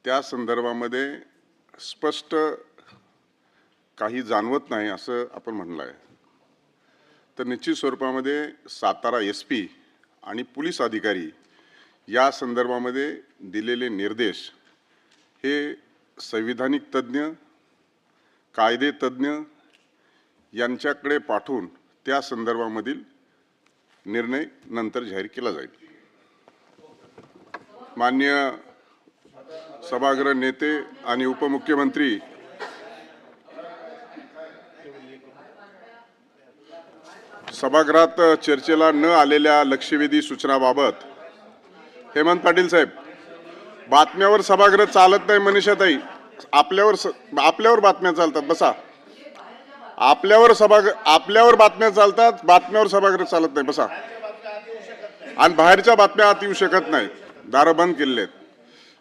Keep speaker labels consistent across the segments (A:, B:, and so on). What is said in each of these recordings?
A: त्या संदर्भामध्ये स्पष्ट काही जाणवत नाही असं आपण म्हणलं आहे। तर निश्चित स्वरूपामध्ये सातारा SP आणि पोलीस अधिकारी या संदर्भामध्ये दिलेले निर्देश हे संविधानिक तज्ञ, कायदे तज्ञ यांच्याकडे पाठवून त्या संदर्भामधील निर्णय नंतर जाहीर केला जाईल। माननीय सभागृह नेते आणि उपमुख्यमंत्री सभागृहात चर्चेला न आलेल्या लक्षवेधी सूचनाबाबत हेमंत पाटील साहेब, बातम्यावर सभागृह चालत नाही मनीषाताई, आपल्यावर बातम्या चालतात, बसा। आपल्यावर बातम्या चालतात, बातम्यावर सभागृह चालत नाही, बसा। आणि बाहेरच्या बातम्या आत येऊ शकत नाही, दारं बंद केलेले आहेत।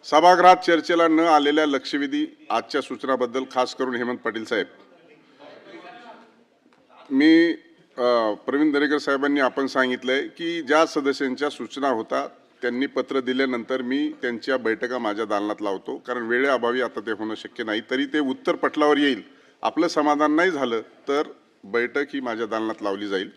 A: सभागृहात चर्चेला न आलेल्या लक्षवेधी आजच्या सूचनाबद्दल खास करून हेमंत पाटील साहेब, मी प्रवीण दरेकर साहेबांनी आपण सांगितलंय की ज्या सदस्यांच्या सूचना होता त्यांनी पत्र दिल्यानंतर मी त्यांच्या बैठका माझ्या दालनात लावतो, कारण वेळेअभावी आता ते होणं शक्य नाही। तरी ते उत्तर पटलावर येईल, आपलं समाधान नाही झालं तर बैठक ही माझ्या दालनात लावली जाईल।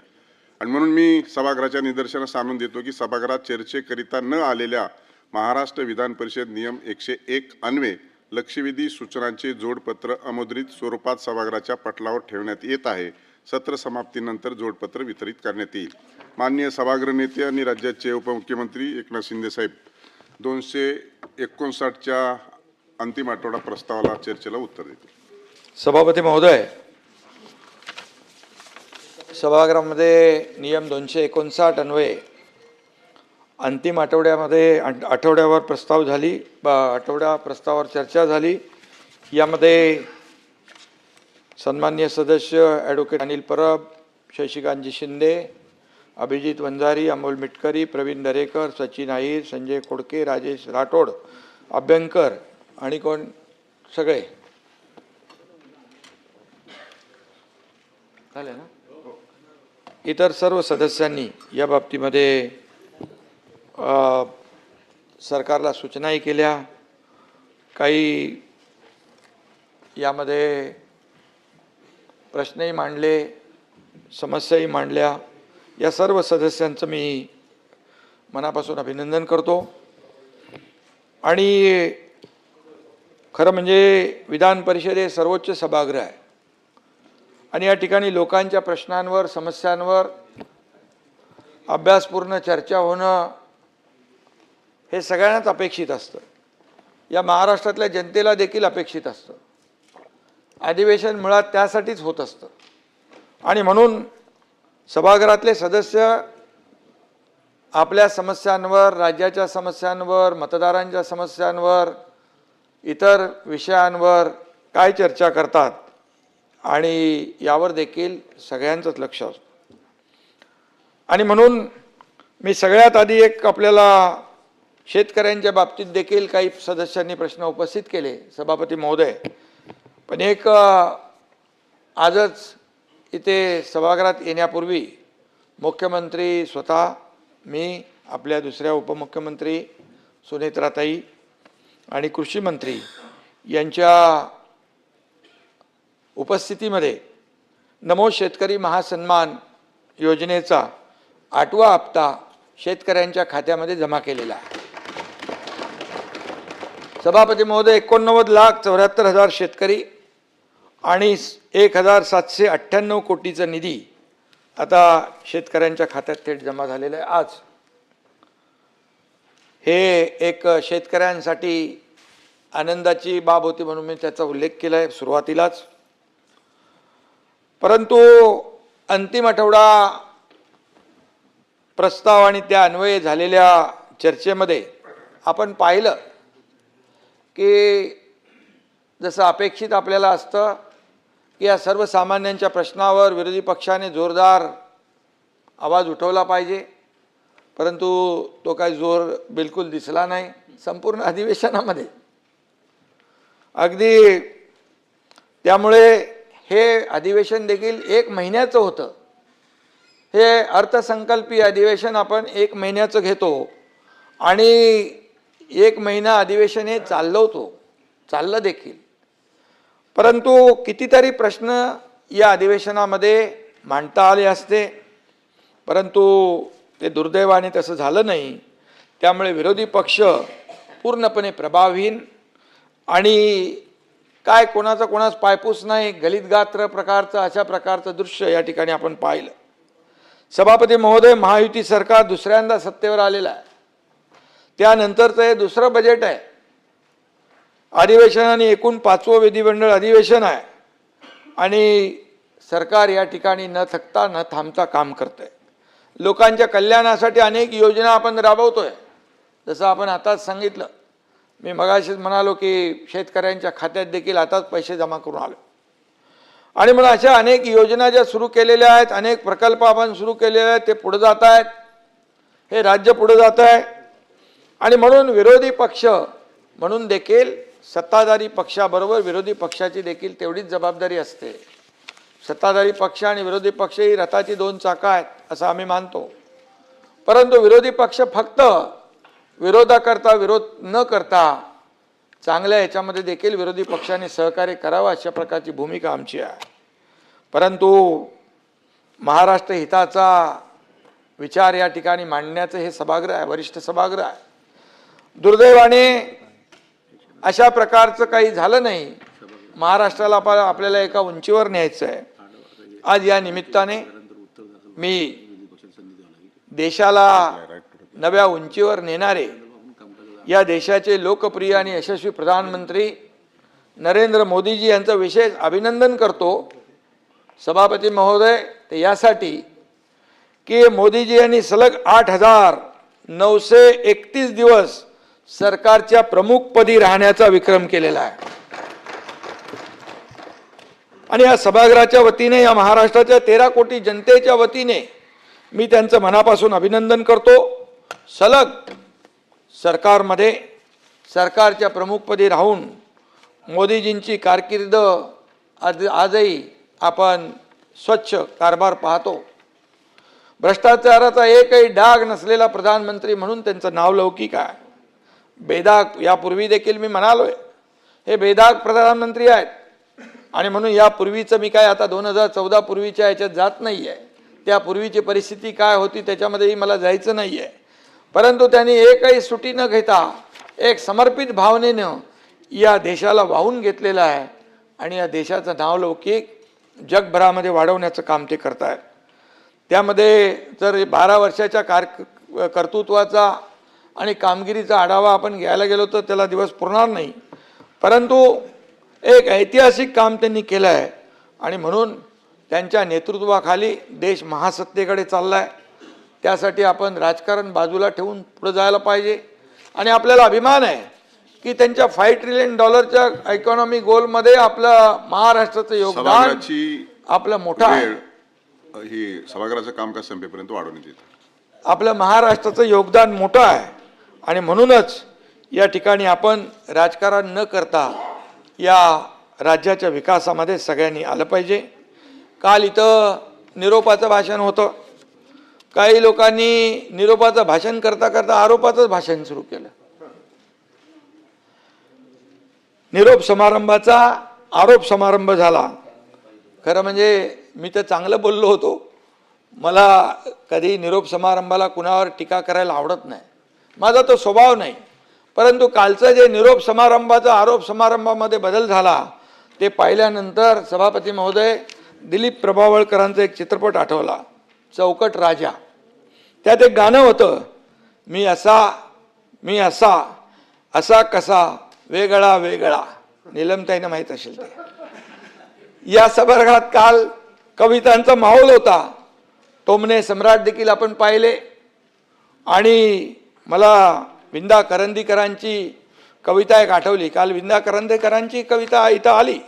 A: आणि म्हणून मी सभागृहाच्या निदर्शनास आणून देतो की सभागृहात चर्चेकरिता न आलेल्या महाराष्ट्र विधान परिषद नियम 101 अन्वये लक्षवेधी सूचनांचे जोडपत्र अमुद्रित स्वरूपात सभागृहाच्या पटलावर ठेवण्यात येत आहे। सत्र समाप्तीनंतर जोडपत्र वितरित करण्यात येईल। माननीय सभागृह नेते आणि राज्याचे उपमुख्यमंत्री एकनाथ शिंदे साहेब 259च्या अंतिम आठवडा प्रस्तावाला चर्चेला उत्तर देतील।
B: सभापती महोदय, सभागृहामध्ये नियम 259 अन्वये अंतिम आठवड्यावर प्रस्ताव झाली, आठवड्या प्रस्तावावर चर्चा झाली। यामध्ये सन्माननीय सदस्य ॲडव्होकेट अनिल परब, शशिकांतजी शिंदे, अभिजित वंजारी, अमोल मिटकरी, प्रवीण दरेकर, सचिन अहिर, संजय खोडके, राजेश राठोड, अभ्यंकर आणि कोण सगळे झाले ना, इतर सर्व सदस्यांनी या बाबतीमध्ये सरकारला सूचनाही केल्या, काही यामध्ये प्रश्नही मांडले, समस्याही मांडल्या। या सर्व सदस्यांचं मी मनापासून अभिनंदन करतो। आणि खरं म्हणजे विधान परिषद हे सर्वोच्च सभागृह आहे आणि या ठिकाणी लोकांच्या प्रश्नांवर, समस्यांवर अभ्यासपूर्ण चर्चा होणं हे सगळ्यांनाच अपेक्षित असतं, या महाराष्ट्रातल्या जनतेला देखील अपेक्षित असतं। अधिवेशन मुळात त्यासाठीच होत असतं आणि म्हणून सभागृहातले सदस्य आपल्या समस्यांवर, राज्याच्या समस्यांवर, मतदारांच्या समस्यांवर, इतर विषयांवर काय चर्चा करतात आणि यावर देखील सगळ्यांचंच लक्ष असतं। आणि म्हणून मी सगळ्यात आधी एक आपल्याला शेतकऱ्यांच्या बाबतीत देखील काही सदस्यांनी प्रश्न उपस्थित केले सभापती महोदय, पण एक आजच इथे सभागृहात येण्यापूर्वी मुख्यमंत्री स्वतः, मी, आपल्या दुसऱ्या उपमुख्यमंत्री सुनेत्राताई आणि कृषी मंत्री यांच्या उपस्थितीमध्ये नमो शेतकरी महासन्मान योजनेचा 8वा हप्ता शेतकऱ्यांच्या खात्यामध्ये जमा केलेला आहे। सभापती महोदय, 89,74,000 शेतकरी आणि 1,798 कोटीचा निधी आता शेतकऱ्यांच्या खात्यात थेट जमा झालेला आहे। आज हे एक शेतकऱ्यांसाठी आनंदाची बाब होती म्हणून मी त्याचा उल्लेख केला आहे सुरुवातीलाच। परंतु अंतिम आठवडा प्रस्ताव आणि त्या अन्वये झालेल्या चर्चेमध्ये आपण पाहिलं की जसं अपेक्षित आपल्याला असतं की या सर्वसामान्यांच्या प्रश्नावर विरोधी पक्षाने जोरदार आवाज उठवला पाहिजे, परंतु तो काही जोर बिलकुल दिसला नाही संपूर्ण अधिवेशनामध्ये। अगदी त्यामुळे हे अधिवेशन देखील 1 महिन्याचं होतं। हे अर्थसंकल्पीय अधिवेशन आपण 1 महिन्याचं घेतो आणि 1 महिना अधिवेशन हे चाललं देखील, परंतु कितीतरी प्रश्न या अधिवेशनामध्ये मांडता आले असते, परंतु ते दुर्दैवाने तसं झालं नाही. त्यामुळे विरोधी पक्ष पूर्णपणे प्रभावहीन आणि काय कोणाच पायपूस नाही, गलित गात्र प्रकारचं अशा प्रकारचं दृश्य या ठिकाणी आपण पाहिलं. सभापती महोदय, महायुती सरकार दुसऱ्यांदा सत्तेवर आलेलं आहे. त्यानंतरचं हे दुसरं बजेट आहे. अधिवेशनाने एकूण 5वं विधिमंडळ अधिवेशन आहे आणि सरकार या ठिकाणी न थकता न थांबता काम करतंय. लोकांच्या कल्याणासाठी अनेक योजना आपण राबवतोय. जसं आपण आताच सांगितलं, मी मगाशीच म्हणालो की शेतकऱ्यांच्या खात्यात देखील आताच पैसे जमा करून आलो. आणि म्हणून अशा अनेक योजना ज्या सुरू केलेल्या आहेत, अनेक प्रकल्प आपण सुरू केलेले आहेत, ते पुढे जात आहेत, हे राज्य पुढे जात आहे. आणि म्हणून विरोधी पक्ष म्हणून देखील सत्ताधारी पक्षाबरोबर विरोधी पक्षाची देखील तेवढीच जबाबदारी असते. सत्ताधारी पक्ष आणि विरोधी पक्ष ही रथाची 2 चाकं आहेत असं आम्ही मानतो. परंतु विरोधी पक्ष फक्त विरोधाकरता विरोध न करता चांगल्या ह्याच्यामध्ये देखील विरोधी पक्षाने सहकार्य करावं अशा प्रकारची भूमिका आमची आहे. परंतु महाराष्ट्र हिताचा विचार या ठिकाणी मांडण्याचं हे सभागृह आहे, वरिष्ठ सभागृह आहे. दुर्दैवाने अशा प्रकारचं काही झालं नाही. महाराष्ट्राला आपल्याला एका उंचीवर न्यायचं आहे. आज या निमित्ताने मी देशाला नव्या उंचीवर नेणारे या देशाचे लोकप्रिय आणि यशस्वी प्रधानमंत्री नरेंद्र मोदीजी यांचं विशेष अभिनंदन करतो. सभापती महोदय, ते यासाठी की मोदीजी यांनी सलग 8,931 दिवस सरकारच्या प्रमुखपदी राहण्याचा विक्रम केलेला आहे. आणि या सभागृहाच्या वतीने, या महाराष्ट्राच्या 13 कोटी जनतेच्या वतीने मी त्यांचं मनापासून अभिनंदन करतो. सलग सरकारमध्ये सरकारच्या प्रमुखपदी राहून मोदीजींची कारकीर्द आजही आपण स्वच्छ कारभार पाहतो. भ्रष्टाचाराचा एकही डाग नसलेला प्रधानमंत्री म्हणून त्यांचं नाव लौकिक आहे. बेदाग यापूर्वी देखील मी म्हणालोय, हे बेदाग प्रधानमंत्री आहेत. आणि म्हणून यापूर्वीचं मी काय आता 2014 पूर्वीच्या याच्यात जात नाही आहे. त्यापूर्वीची परिस्थिती काय होती त्याच्यामध्येही मला जायचं नाही आहे. परंतु त्यांनी एकही सुटी न घेता एक समर्पित भावनेनं या देशाला वाहून घेतलेलं आहे आणि या देशाचं नावलौकिक जगभरामध्ये वाढवण्याचं काम ते करत आहेत. त्यामध्ये जर 12 वर्षाच्या कर्तृत्वाचा आणि कामगिरीचा आढावा आपण घ्यायला गेलो तर त्याला दिवस पुरणार नाही. परंतु एक ऐतिहासिक काम त्यांनी केलं आहे आणि म्हणून त्यांच्या नेतृत्वाखाली देश महासत्तेकडे चालला आहे. त्यासाठी आपण राजकारण बाजूला ठेवून पुढे जायला पाहिजे. आणि आपल्याला अभिमान आहे की त्यांच्या $5 ट्रिलियन इकॉनॉमी गोलमध्ये आपलं महाराष्ट्राचं योगदान आपलं मोठं आहे.
A: ही सभागृहाचं कामकाज संपेपर्यंत वाढवण्यात येतं.
B: आपलं महाराष्ट्राचं योगदान मोठं आहे आणि म्हणूनच या ठिकाणी आपण राजकारण न करता या राज्याच्या विकासामध्ये सगळ्यांनी आलं पाहिजे. काल इथं निरोपाचं भाषण होतं. काही लोकांनी निरोपाचं भाषण करता करता आरोपाचंच भाषण सुरू केलं. निरोप समारंभाचा आरोप समारंभ झाला. खरं म्हणजे मी तर चांगलं बोललो होतो. मला कधी निरोप समारंभाला कुणावर टीका करायला आवडत नाही, माझा तो स्वभाव नाही. परंतु कालचं जे निरोप समारंभाचा आरोप समारंभामध्ये बदल झाला ते पाहिल्यानंतर सभापती महोदय, दिलीप प्रभावळकरांचा एक चित्रपट आठवला, चौकट राजा. त्यात एक गाणं होतं, मी असा असा कसा वेगळा वेगळा. नीलमताईंना माहीत असेल ते. या सभागृहात काल कवितांचा माहोल होता. टोमणे सम्राट देखील आपण पाहिले आणि मला विंदा करंदीकरांची कविता एक आठवली. काल विंदा करंदीकरांची कविता इथं आली.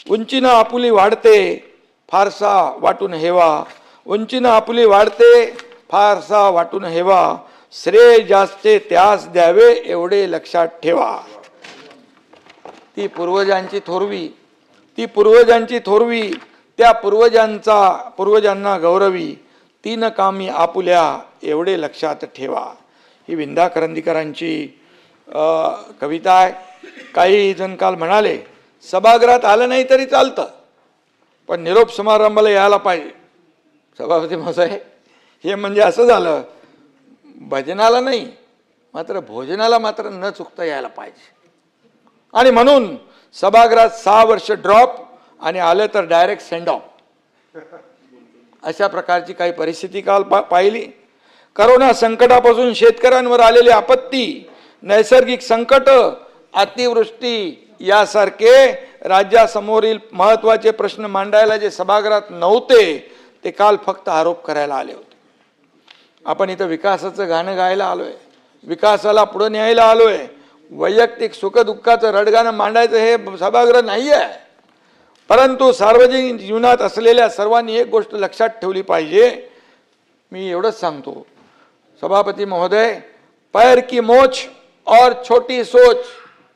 B: उंचीनं आपुली वाढते फारसा वाटून हेवा, उंचीनं आपुली वाढते फारसा वाटून हेवा, श्रेय जास्ते त्यास द्यावे एवढे लक्षात ठेवा. ती पूर्वजांची थोरवी, त्या पूर्वजांना गौरवी, तीन कामी आपुल्या एवढे लक्षात ठेवा. ही विंदा करंदीकरांची कविता आहे. काही जण काल म्हणाले सभागृहात आलं नाही तरी चालतं, पण निरोप समारंभाला यायला पाहिजे. सभापती महोदय, हे म्हणजे असं झालं, भजनाला नाही मात्र भोजनाला मात्र न चुकता यायला पाहिजे. आणि म्हणून सभागृहात 6 वर्ष ड्रॉप आणि आलं तर डायरेक्ट सेंड ऑफ, अशा प्रकारची काही परिस्थिती काल पाहिली. करोना संकटापासून शेतकऱ्यांवर आलेली आपत्ती, नैसर्गिक संकट, अतिवृष्टी यासारखे राज्यासमोरील महत्त्वाचे प्रश्न मांडायला जे सभागृहात नव्हते ते काल फक्त आरोप करायला आले होते. आपण इथं विकासाचं गाणं गायला आलोय, विकासाला पुढे न्यायला आलोय, वैयक्तिक सुखदुःखाचं रडगाणं मांडायचं हे सभागृह नाही आहे. परंतु सार्वजनिक जीवनात असलेल्या सर्वांनी एक गोष्ट लक्षात ठेवली पाहिजे. मी एवढंच सांगतो सभापती महोदय, पैर की मोच और छोटी सोच,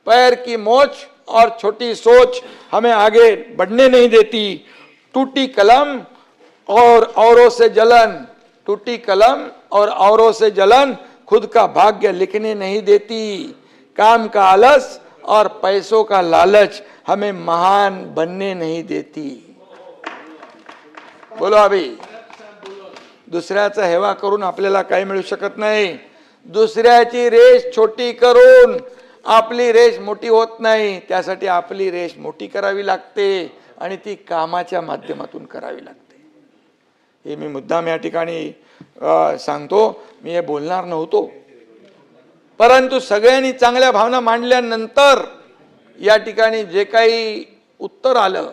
B: पैर की मोच और छोटी सोच हमें आगे बढ़ने नहीं देती. टूटी कलम और औरों से जलन, टूटी कलम और औरों से जलन खुद का भाग्य लिखने नहीं देती. काम का आलस और पैसों का लालच हमें महान बनने नहीं देती. बोलो अभी, दुसऱ्याचा हेवा करून आपल्याला काही मिळू शकत नाही. दुसऱ्याची रेष छोटी करून आपली रेष मोठी होत नाही. त्यासाठी आपली रेष मोठी करावी लागते आणि ती कामाच्या माध्यमातून करावी लागते. हे मी मुद्दाम या ठिकाणी सांगतो. मी हे बोलणार नव्हतो, परंतु सगळ्यांनी चांगल्या भावना मांडल्यानंतर या ठिकाणी जे काही उत्तर आलं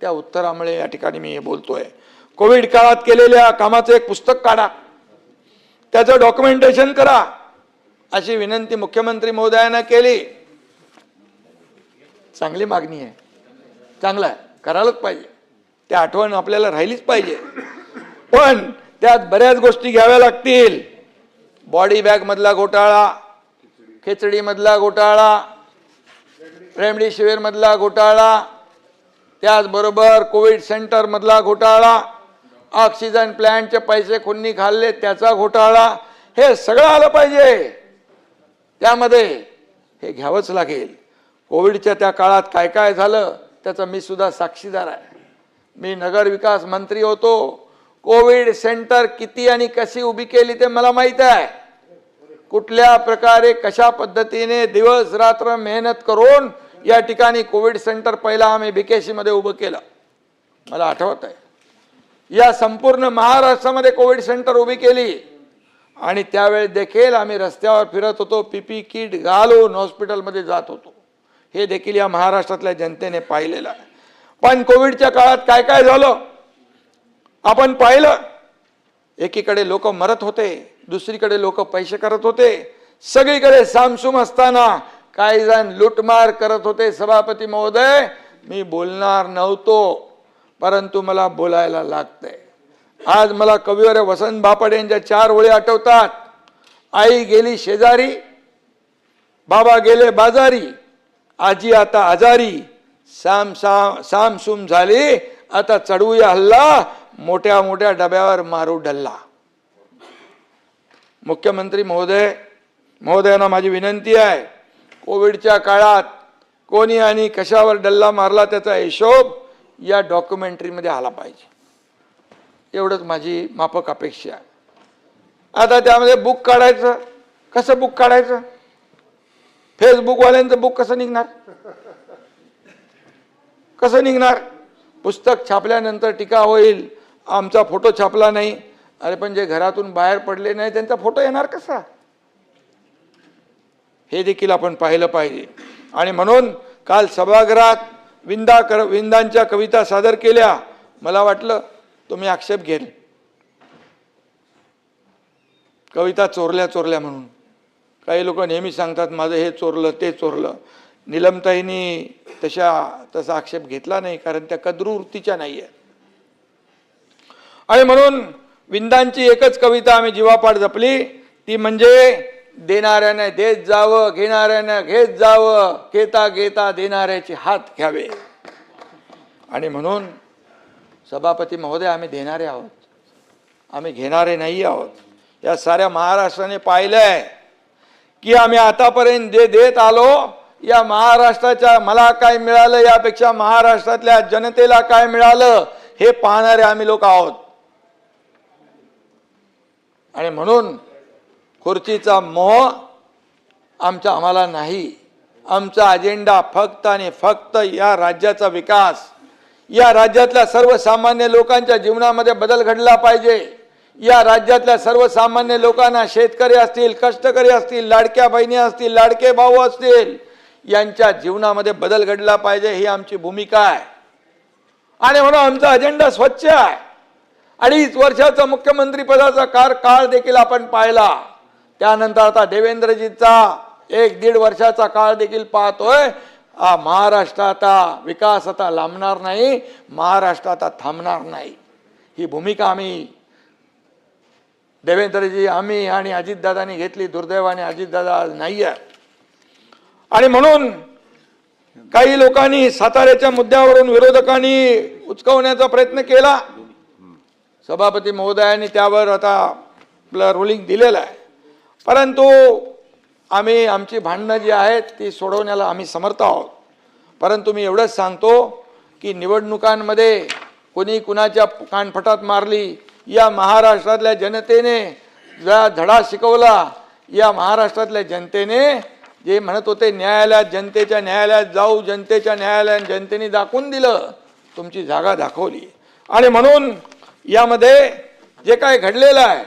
B: त्या उत्तरामुळे या ठिकाणी मी हे बोलतोय. कोविड काळात केलेल्या कामाचं एक पुस्तक काढा, त्याचं डॉक्युमेंटेशन करा, अशी विनंती मुख्यमंत्री महोदयांना केली. चांगली मागणी आहे, चांगलं आहे, करायलाच पाहिजे, ते आठवण आपल्याला राहिलीच पाहिजे. पण त्यात बऱ्याच गोष्टी घ्याव्या लागतील. बॉडी बॅग मधला घोटाळा, खिचडी मधला घोटाळा, रेमडेसिवीर मधला घोटाळा, त्याचबरोबर कोविड सेंटर मधला घोटाळा, ऑक्सिजन प्लॅन्टचे पैसे कोणी खाल्ले त्याचा घोटाळा, हे सगळं आलं पाहिजे. त्यामध्ये हे घ्यावंच लागेल. कोविडच्या त्या काळात काय काय झालं त्याचा मी सुद्धा साक्षीदार आहे. मी नगर विकास मंत्री होतो. कोविड सेंटर किती आणि कशी उभी केली ते मला माहित आहे. कुठल्या प्रकारे कशा पद्धतीने दिवस रात्र मेहनत करून या ठिकाणी कोविड सेंटर पहिला आम्ही बीकेसी मध्ये उभं केलं, मला आठवत आहे. या संपूर्ण महाराष्ट्रामध्ये कोविड सेंटर उभी केली आणि त्यावेळेस देखील आम्ही रस्त्यावर फिरत होतो, पीपी किट घालून हॉस्पिटलमध्ये जात होतो. हे देखील या महाराष्ट्रातल्या जनतेने पाहिलेलं आहे. पण कोविडच्या काळात काय काय झालं आपण पाहिलं. एकीकडे लोक मरत होते, दुसरीकडे लोक पैसे करत होते, सगळीकडे सामसूम असताना काही जण लूटमार करत होते. सभापती महोदय, मी बोलणार नव्हतो, परंतु मला बोलायला लागतंय. आज मला कविवर्य वसंत बापट यांच्या 4 ओळी आठवतात. आई गेली शेजारी, बाबा गेले बाजारी, आजी आता आजारी, सामसूम झाली आता चढवूया हल्ला, मोठ्या मोठ्या डब्यावर मारू डल्ला. मुख्यमंत्री महोदयांना माझी विनंती आहे, कोविडच्या काळात कोणी आणि कशावर डल्ला मारला त्याचा हिशोब या डॉक्युमेंटरीमध्ये आला पाहिजे. एवढंच माझी माफक अपेक्षा आहे. आता त्यामध्ये बुक काढायचं, कसं बुक काढायचं? फेसबुकवाल्यांचं बुक कसं निघणार? कसं निघणार? पुस्तक छापल्यानंतर टीका होईल, आमचा फोटो छापला नाही. अरे पण जे घरातून बाहेर पडले नाही त्यांचा फोटो येणार कसा? हे देखील आपण पाहिलं पाहिजे. आणि म्हणून काल सभागृहात विंदांच्या कविता सादर केल्या. मला वाटलं तुम्ही आक्षेप घेल, कविता चोरल्या म्हणून. काही लोक नेहमी सांगतात माझं हे चोरलं ते चोरलं. निलमताईंनी तसा आक्षेप घेतला नाही, कारण त्या कद्रुवृत्तीच्या नाही आहे. आणि म्हणून विंदांची एकच कविता आम्ही जीवापाड जपली, ती म्हणजे देणाऱ्याने देत जावं, घेणाऱ्याने घेत जावं, घेता घेता देणाऱ्याचे हात घ्यावे. आणि म्हणून सभापती महोदय, आम्ही देणारे आहोत, आम्ही घेणारे नाही आहोत. या साऱ्या महाराष्ट्राने पाहिलंय की आम्ही आतापर्यंत जे देत आलो, या महाराष्ट्राच्या मला काय मिळालं यापेक्षा महाराष्ट्रातल्या जनतेला काय मिळालं हे पाहणारे आम्ही लोक आहोत. आणि म्हणून खुर्चीचा मोह आम्हाला नाही. आमचा अजेंडा फक्त आणि फक्त या राज्याचा विकास, या राज्यातल्या सर्वसामान्य लोकांच्या जीवनामध्ये बदल घडला पाहिजे. या राज्यातल्या सर्वसामान्य लोकांना, शेतकरी असतील, कष्टकरी असतील, लाडक्या बहिणी असतील, लाडके भाऊ असतील, यांच्या जीवनामध्ये बदल घडला पाहिजे, ही आमची भूमिका आहे. आणि म्हणून आमचा अजेंडा स्वच्छ आहे. 2.5 वर्षाचा मुख्यमंत्री पदाचा काळ देखील आपण पाहिला. त्यानंतर आता देवेंद्रजीचा 1-1.5 वर्षाचा काळ देखील पाहतोय. महाराष्ट्र आता विकास आता लांबणार नाही, महाराष्ट्र आता थांबणार नाही. ही भूमिका आम्ही देवेंद्रजी, आम्ही आणि अजितदादांनी घेतली. दुर्दैवाने अजितदादा आज नाही आहे. आणि म्हणून काही लोकांनी साताऱ्याच्या मुद्द्यावरून विरोधकांनी उचकवण्याचा प्रयत्न केला. सभापती महोदयांनी त्यावर आता आपलं रुलिंग दिलेलं आहे. परंतु आम्ही आमची भांडणं जी आहेत ती सोडवण्याला आम्ही समर्थ आहोत. परंतु मी एवढंच सांगतो की निवडणुकांमध्ये कोणी कुणाच्या कानफटात मारली, या महाराष्ट्रातल्या जनतेने जो धडा शिकवला, या महाराष्ट्रातल्या जनतेने जे म्हणत होते न्यायालयात, जनतेच्या न्यायालयात जाऊ, जनतेच्या न्यायालयात, जनतेने दाखवून दिलं, तुमची जागा दाखवली. आणि म्हणून यामध्ये जे काय घडलेलं आहे,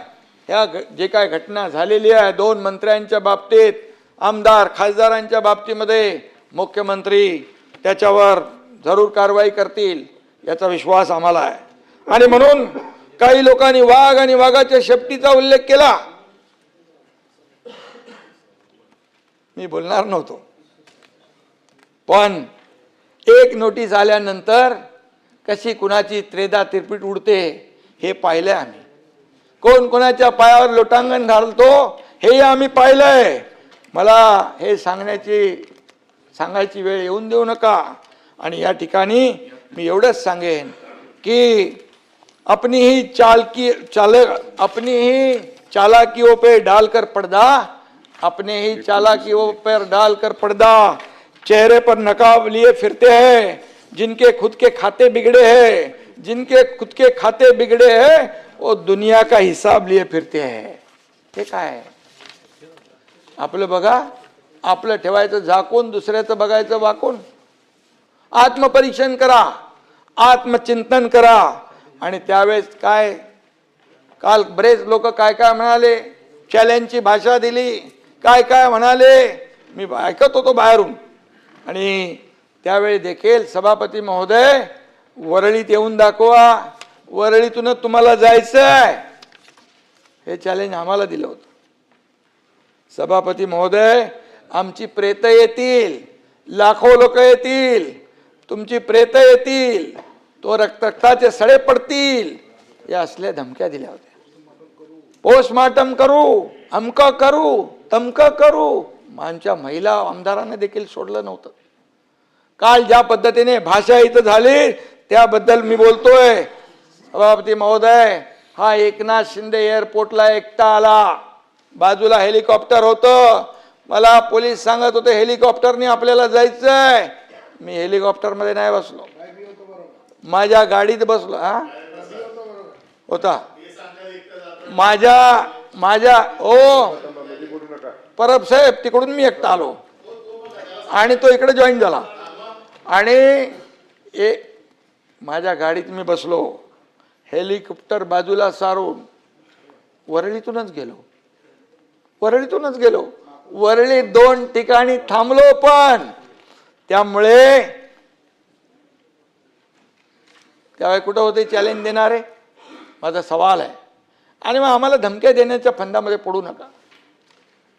B: ह्या जे काय घटना झालेली आहे 2 मंत्र्यांच्या बाबतीत, आमदार खासदारांच्या बाबतीमध्ये मुख्यमंत्री त्याच्यावर जरूर कारवाई करतील याचा विश्वास आम्हाला आहे. आणि म्हणून काही लोकांनी वाघ आणि वाघाच्या शेपटीचा उल्लेख केला. मी बोलणार नव्हतो, पण एक नोटीस आल्यानंतर कशी कुणाची त्रेधा तिरपीट उडते हे पाहिलंय आम्ही. कोण कोणाच्या पायावर लोटांगण घालतो हे आम्ही पाहिलंय. मला हे सांगायची वेळ येऊन देऊ नका. आणि या ठिकाणी मी एवढंच सांगेन की अपनी ही चालाकियों पे डालकर पर्दा, अपने ही चालाकियों पर डालकर पर्दा, चेहरे पर नकाब लिए फिरते हैं जिनके खुद के खाते बिगड़े हैं, जिनके खुद के खाते बिगड़े हैं वो दुनिया का हिसाब लिए फिरते हैं. हे काय आपलं बघा, आपलं ठेवायचं झाकून, दुसऱ्याचं बघायचं वाकून. आत्मपरीक्षण करा, आत्मचिंतन करा. आणि त्यावेळेस काय, काल बरेच लोक काय काय म्हणाले, चॅलेंजची भाषा दिली, काय काय म्हणाले, मी ऐकत होतो बाहेरून. आणि त्यावेळी देखील सभापती महोदय वरळीत येऊन दाखवा, वरळीतून तुम्हाला जायचं आहे, हे चॅलेंज आम्हाला दिलं होतं. सभापती महोदय, आमची प्रेत येतील, लाखो लोक येतील, तुमची प्रेत येतील, तो रक्ताचे सडे पडतील, या असल्या धमक्या दिल्या होत्या. पोस्टमार्टम करू, अमक करू, तमक करू. आमच्या महिला आमदारांना देखील सोडलं नव्हतं. काल ज्या पद्धतीने भाषा इथं झाली त्याबद्दल मी बोलतोय. सभापती महोदय, हा एकनाथ शिंदे एअरपोर्टला एकटा आला, बाजूला हेलिकॉप्टर होतं. मला पोलीस सांगत होते हेलिकॉप्टरने आपल्याला जायचंय. मी हेलिकॉप्टरमध्ये नाही बसलो, माझ्या गाडीत बसलो. होता माझ्या ओ परब साहेब, तिकडून मी एकटा आलो आणि तो इकडे जॉईन झाला. आणि माझ्या गाडीत मी बसलो, हेलिकॉप्टर बाजूला सारून वरळीतूनच गेलो. वरळी 2 ठिकाणी थांबलो. पण त्यामुळे त्यावेळी कुठं होते चॅलेंज देणारे, माझा सवाल आहे. आणि मग आम्हाला धमक्या देण्याच्या फंदामध्ये पडू नका.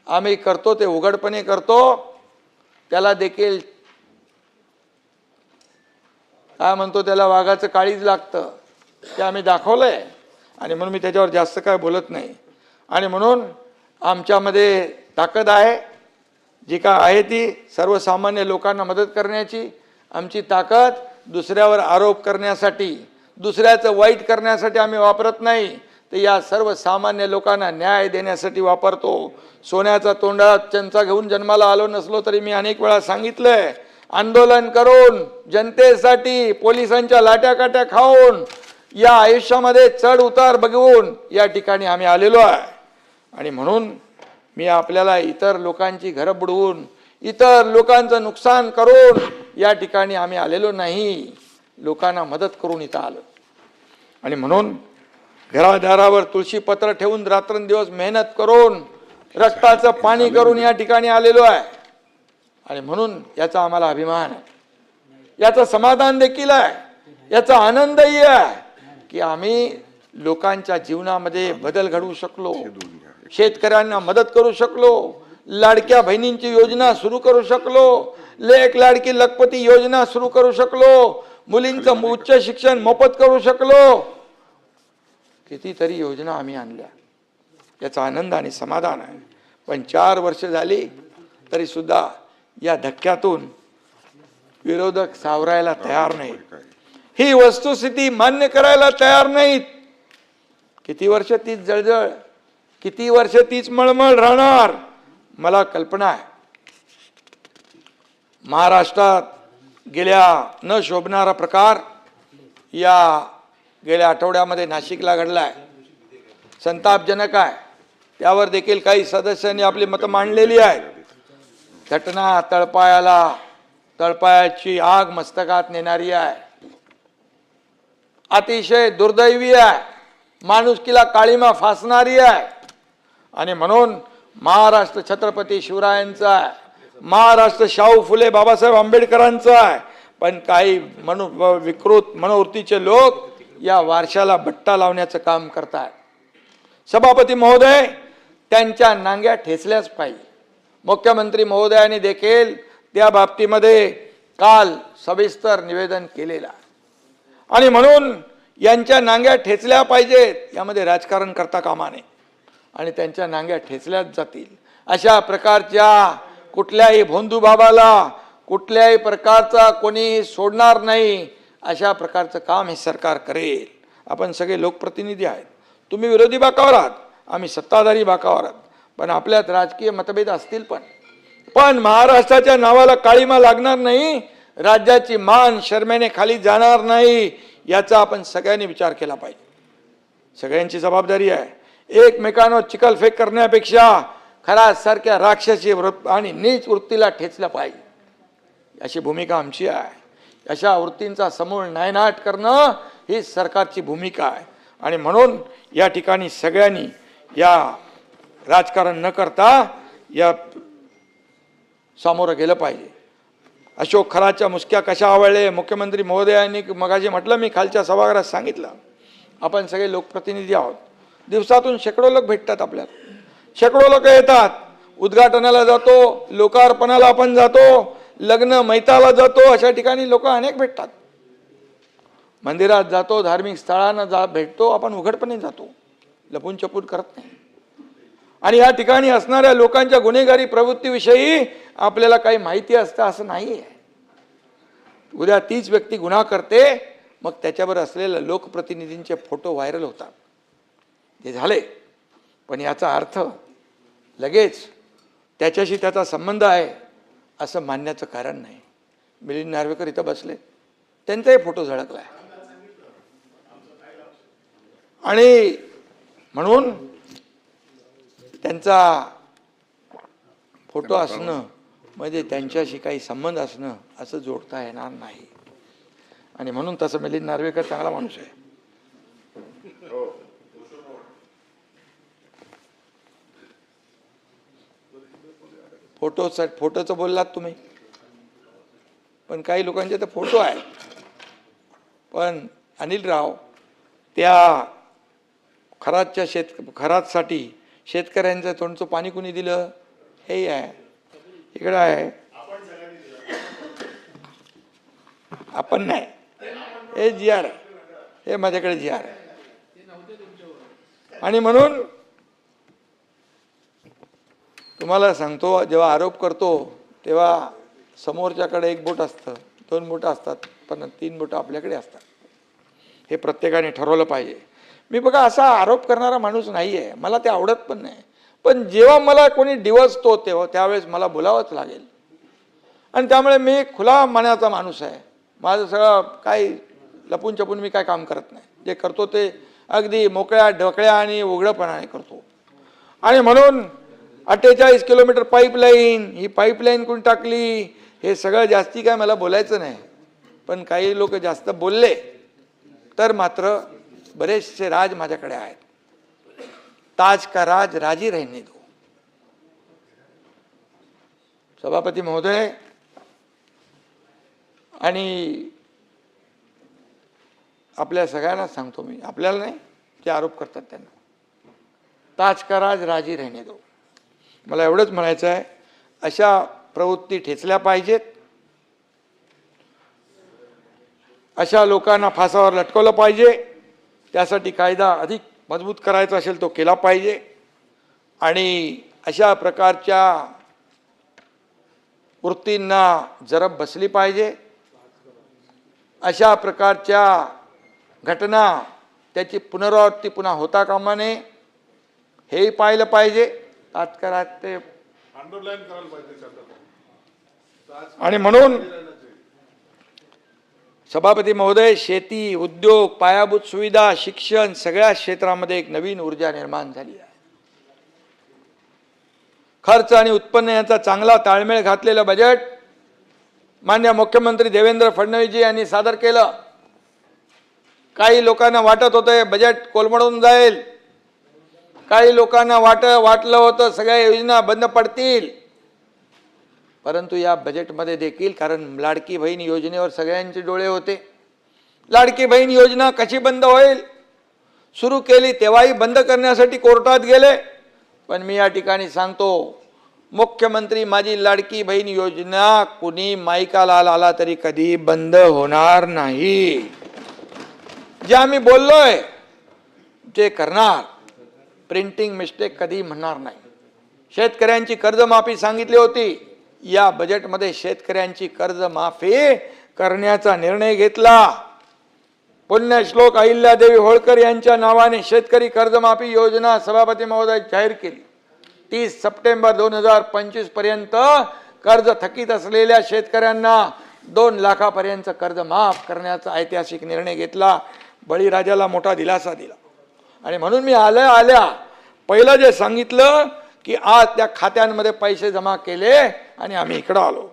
B: आम्ही करतो ते उघडपणे करतो. त्याला देखील काय म्हणतो, त्याला वाघाचं काळीज लागतं, ते आम्ही दाखवलंय. आणि म्हणून मी त्याच्यावर जास्त काय बोलत नाही. आणि म्हणून आमच्यामध्ये ताकद आहे, जी काय आहे ती सर्वसामान्य लोकांना मदत करण्याची. आमची ताकद दुसऱ्यावर आरोप करण्यासाठी, दुसऱ्याचं वाईट करण्यासाठी आम्ही वापरत नाही, तर या सर्वसामान्य लोकांना न्याय देण्यासाठी वापरतो. सोन्याचा तोंडात चंचा घेऊन जन्माला आलो नसलो तरी मी अनेक वेळा सांगितलंय, आंदोलन करून जनतेसाठी पोलिसांच्या लाट्याकाट्या खाऊन या आयुष्यामध्ये चढ उतार बघून या ठिकाणी आम्ही आलेलो आहे. आणि म्हणून मी आपल्याला इतर लोकांची घरं बुडवून इतर लोकांचं नुकसान करून या ठिकाणी आम्ही आलेलो नाही, लोकांना मदत करून इथं आलो. आणि म्हणून घरादारावर तुळशी पत्र ठेवून रात्रंदिवस मेहनत करून रक्ताचं पाणी करून या ठिकाणी आलेलो आहे. आणि म्हणून याचा आम्हाला अभिमान आहे, याचं समाधान देखील आहे, याचा आनंदही आहे की आम्ही लोकांच्या जीवनामध्ये बदल घडवू शकलो, शेतकऱ्यांना मदत करू शकलो, लाडक्या बहिणींची योजना सुरू करू शकलो, लेक लाडकी लखपती योजना सुरू करू शकलो, मुलींचं उच्च शिक्षण मोफत करू शकलो. कितीतरी योजना आम्ही आणल्या, याचा आनंद आणि समाधान आहे. पण 4 वर्ष झाली तरी सुद्धा या धक्क्यातून विरोधक सावरायला तयार नाही, ही वस्तुस्थिती मान्य करायला तयार नाहीत. किती वर्ष तीच जळजळ, किती वर्ष तीच मळमळ राहणार. मला कल्पना आहे महाराष्ट्रात गेल्या न शोभणारा प्रकार या गेल्या आठवड्यामध्ये नाशिकला घडलाय, संतापजनक आहे. त्यावर देखील काही सदस्यांनी आपली मतं मांडलेली आहेत. घटना तळपायाची आग मस्तकात नेणारी आहे, अतिशय दुर्दैवी आहे, माणुसकीला काळीमा फासणारी आहे. आणि म्हणून महाराष्ट्र छत्रपती शिवरायांचा आहे, महाराष्ट्र शाहू फुले बाबासाहेब आंबेडकरांचा आहे. पण काही विकृत मनोवृत्तीचे लोक या वारशाला बट्टा लावण्याचं काम करतात. सभापती महोदय त्यांच्या नांग्या ठेचल्याच पाहिजे. मुख्यमंत्री महोदयांनी देखील त्या बाबतीमध्ये काल सविस्तर निवेदन केलेलं आहे. आणि म्हणून यांच्या नांग्या ठेचल्या पाहिजेत, यामध्ये राजकारण करता कामा नये आणि त्यांच्या नांग्या ठेचल्याच जातील. अशा प्रकारच्या कुठल्याही भोंदू बाबाला कुठल्याही प्रकारचा कोणी सोडणार नाही, अशा प्रकारचं काम हे सरकार करेल. आपण सगळे लोकप्रतिनिधी आहेत, तुम्ही विरोधी बाकावर आहात, आम्ही सत्ताधारी बाकावर आहात. पण आपल्यात राजकीय मतभेद असतील, पण महाराष्ट्राच्या नावाला काळीमा लागणार नाही, राज्याची मान शर्मेने खाली जाणार नाही, याचा आपण सगळ्यांनी विचार केला पाहिजे. सगळ्यांची जबाबदारी आहे. एकमेकांवर चिखलफेक करण्यापेक्षा खरा सारख्या राक्षसी आणि नीच वृत्तीला ठेचलं पाहिजे, अशी भूमिका आमची आहे. अशा वृत्तींचा समूळ नायनाट करणं ही सरकारची भूमिका आहे. आणि म्हणून या ठिकाणी सगळ्यांनी या राजकारण न करता या सामोरं गेलं पाहिजे. अशोक खराच्या मुसक्या कशा आवडले मुख्यमंत्री महोदयांनी मगाशी म्हटलं, मी खालच्या सभागृहात सांगितलं. आपण सगळे लोकप्रतिनिधी आहोत, दिवसातून शेकडो लोक भेटतात आपल्याला, शेकडो लोक येतात. उद्घाटनाला जातो, लोकार्पणाला आपण जातो, लग्न मैताला जातो, अशा ठिकाणी लोक अनेक भेटतात. मंदिरात जातो, धार्मिक स्थळांना भेटतो, आपण उघडपणे जातो, लपून छपून करत नाही. आणि या ठिकाणी असणाऱ्या लोकांच्या गुन्हेगारी प्रवृत्तीविषयी आपल्याला काही माहिती असतं असं नाही आहे. उद्या तीच व्यक्ती गुन्हा करते, मग त्याच्यावर असलेले लोकप्रतिनिधींचे फोटो व्हायरल होतात. हे झाले, पण याचा अर्थ लगेच त्याच्याशी त्याचा संबंध आहे असं मानण्याचं कारण नाही. मिलिंद नार्वेकर इथं बसले, त्यांचाही फोटो झळकलाय. आणि म्हणून त्यांचा फोटो असणं म्हणजे त्यांच्याशी काही संबंध असणं असं जोडता येणार नाही. आणि म्हणून तसं मिलिंद नार्वेकर चांगला माणूस आहे. फोटोचं बोललात तुम्ही, पण काही लोकांचे तर फोटो आहेत. पण अनिल राव त्या खरातसाठी शेतकऱ्यांचं तोंडचं पाणी कुणी दिलं, हे आहे इकडं आहे. आपण नाही, हे जी आर आहे, हे माझ्याकडे जी आर आहे. आणि म्हणून तुम्हाला सांगतो, जेव्हा आरोप करतो तेव्हा समोरच्याकडे एक बोट असतं, 2 बोटं असतात, पण 3 बोटं आपल्याकडे असतात. हे प्रत्येकाने ठरवलं पाहिजे. मी बघा असा आरोप करणारा माणूस नाही आहे, मला ते आवडत पण नाही. पण जेव्हा मला कोणी डिवचतो तेव्हा त्यावेळेस मला बोलावंच लागेल. आणि त्यामुळे मी खुला मनाचा माणूस आहे. माझं सगळं काही लपून छपून मी काय काम करत नाही. जे करतो ते अगदी मोकळ्या ढोकळ्या आणि उघडपणाने करतो. आणि म्हणून 48 किलोमीटर पाईपलाईन, ही पाईपलाईन कोणी टाकली, हे सगळं जास्ती काय मला बोलायचं नाही. पण काही लोक जास्त बोलले तर मात्र बरेचसे राज माझ्याकडे आहेत. ताज का राज राजी रहने दो. सभापती महोदय आणि आपल्या सगळ्यांना सांगतो मी, आपल्याला नाही, जे आरोप करतात त्यांना, ताज का राज राजी रहने दो. मला एवढंच म्हणायचं आहे, अशा प्रवृत्ती ठेचल्या पाहिजेत. अशा लोकांना फासावर लटकवलं पाहिजे. त्यासाठी कायदा अधिक मजबूत करायचा असेल तो केला पाहिजे. आणि अशा प्रकारच्या वृत्तींना जरब बसली पाहिजे. अशा प्रकारच्या घटना त्याची पुनरावृत्ती पुन्हा होता कामा नये, हेही पाहिलं पाहिजे. तात्काळ ते आणि म्हणून सभापती महोदय, शेती, उद्योग, पायाभूत सुविधा, शिक्षण सगळ्या क्षेत्रामध्ये एक नवीन ऊर्जा निर्माण झाली आहे. खर्च आणि उत्पन्न यांचा चांगला ताळमेळ घातलेलं बजेट माननीय मुख्यमंत्री देवेंद्र फडणवीसजी यांनी सादर केलं. काही लोकांना वाटत होतं बजेट कोलमडून जाईल, काही लोकांना वाटलं होतं सगळ्या योजना बंद पडतील. परंतु या बजेटमध्ये देखील, कारण लाडकी बहीण योजनेवर सगळ्यांचे डोळे होते, लाडकी बहीण योजना कशी बंद होईल, सुरू केली तेव्हाही बंद करण्यासाठी कोर्टात गेले. पण मी या ठिकाणी सांगतो, मुख्यमंत्री माझी लाडकी बहीण योजना कुणी माईकाला आला तरी कधी बंद होणार नाही. जे आम्ही बोललोय जे करणार, प्रिंटिंग मिस्टेक कधी म्हणणार नाही. शेतकऱ्यांची कर्जमाफी सांगितली होती, या बजेटमध्ये शेतकऱ्यांची कर्जमाफी करण्याचा निर्णय घेतला. पुण्यश्लोक अहिल्यादेवी होळकर यांच्या नावाने शेतकरी कर्जमाफी योजना सभापती महोदय जाहीर केली. 30 सप्टेंबर 2025 पर्यंत कर्ज थकीत असलेल्या शेतकऱ्यांना 2 लाखापर्यंत कर्ज माफ करण्याचा ऐतिहासिक निर्णय घेतला. बळीराजाला मोठा दिलासा दिला. आणि म्हणून मी आल्या पहिलं जे सांगितलं की आज त्या खात्यांमध्ये पैसे जमा केले आणि आम्ही इकडं आलो.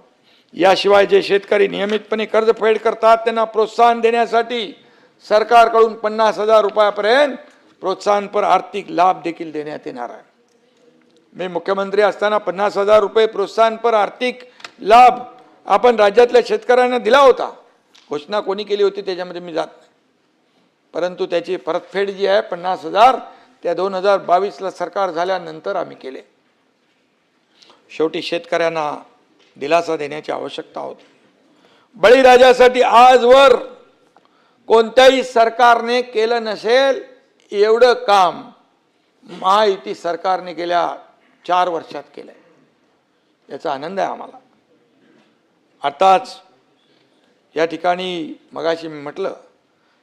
B: याशिवाय जे शेतकरी नियमितपणे कर्जफेड करतात त्यांना प्रोत्साहन देण्यासाठी सरकारकडून 50,000 रुपयापर्यंत प्रोत्साहनपर आर्थिक लाभ देखील देण्यात येणार आहे. मी मुख्यमंत्री असताना 50,000 रुपये प्रोत्साहनपर आर्थिक लाभ आपण राज्यातल्या शेतकऱ्यांना दिला होता. घोषणा कोणी केली होती त्याच्यामध्ये मी जात नाही. परंतु त्याची परतफेड जी आहे 50,000 त्या 2022ला सरकार झाल्यानंतर आम्ही केले. शेवटी शेतकऱ्यांना दिलासा देण्याची आवश्यकता होती. बळीराजासाठी आजवर कोणत्याही सरकारने केलं नसेल एवढं काम महायुती सरकारने गेल्या 4 वर्षात केलंय. याचा आनंद आहे आम्हाला. आताच या ठिकाणी मगाशी मी म्हटलं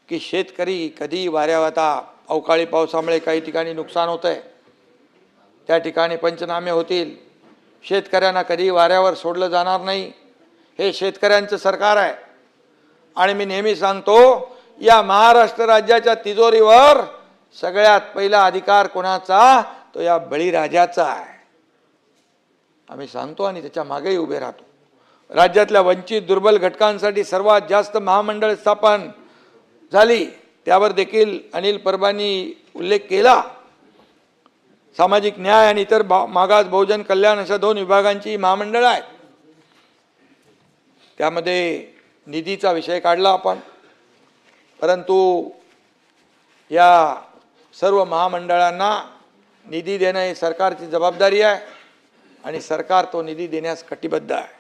B: की शेतकरी कधी वाऱ्यावाता अवकाळी पावसामुळे काही ठिकाणी नुकसान होत आहे, त्या ठिकाणी पंचनामे होतील. शेतकऱ्यांना कधी वाऱ्यावर सोडलं जाणार नाही. हे शेतकऱ्यांचं सरकार आहे. आणि मी नेहमी सांगतो, या महाराष्ट्र राज्याच्या तिजोरीवर सगळ्यात पहिला अधिकार कोणाचा, तो या बळीराजाचा आहे. आम्ही सांगतो आणि त्याच्या मागेही उभे राहतो. राज्यातल्या वंचित दुर्बल घटकांसाठी सर्वात जास्त महामंडळ स्थापन झाली, त्यावर देखील अनिल परबांनी उल्लेख केला. सामाजिक न्याय आणि इतर मागास बहुजन कल्याण अशा 2 विभागांची महामंडळ आहेत. त्यामध्ये निधीचा विषय काढला आपण. परंतु या सर्व महामंडळांना निधी देणं ही सरकारची जबाबदारी आहे आणि सरकार तो निधी देण्यास कटिबद्ध आहे.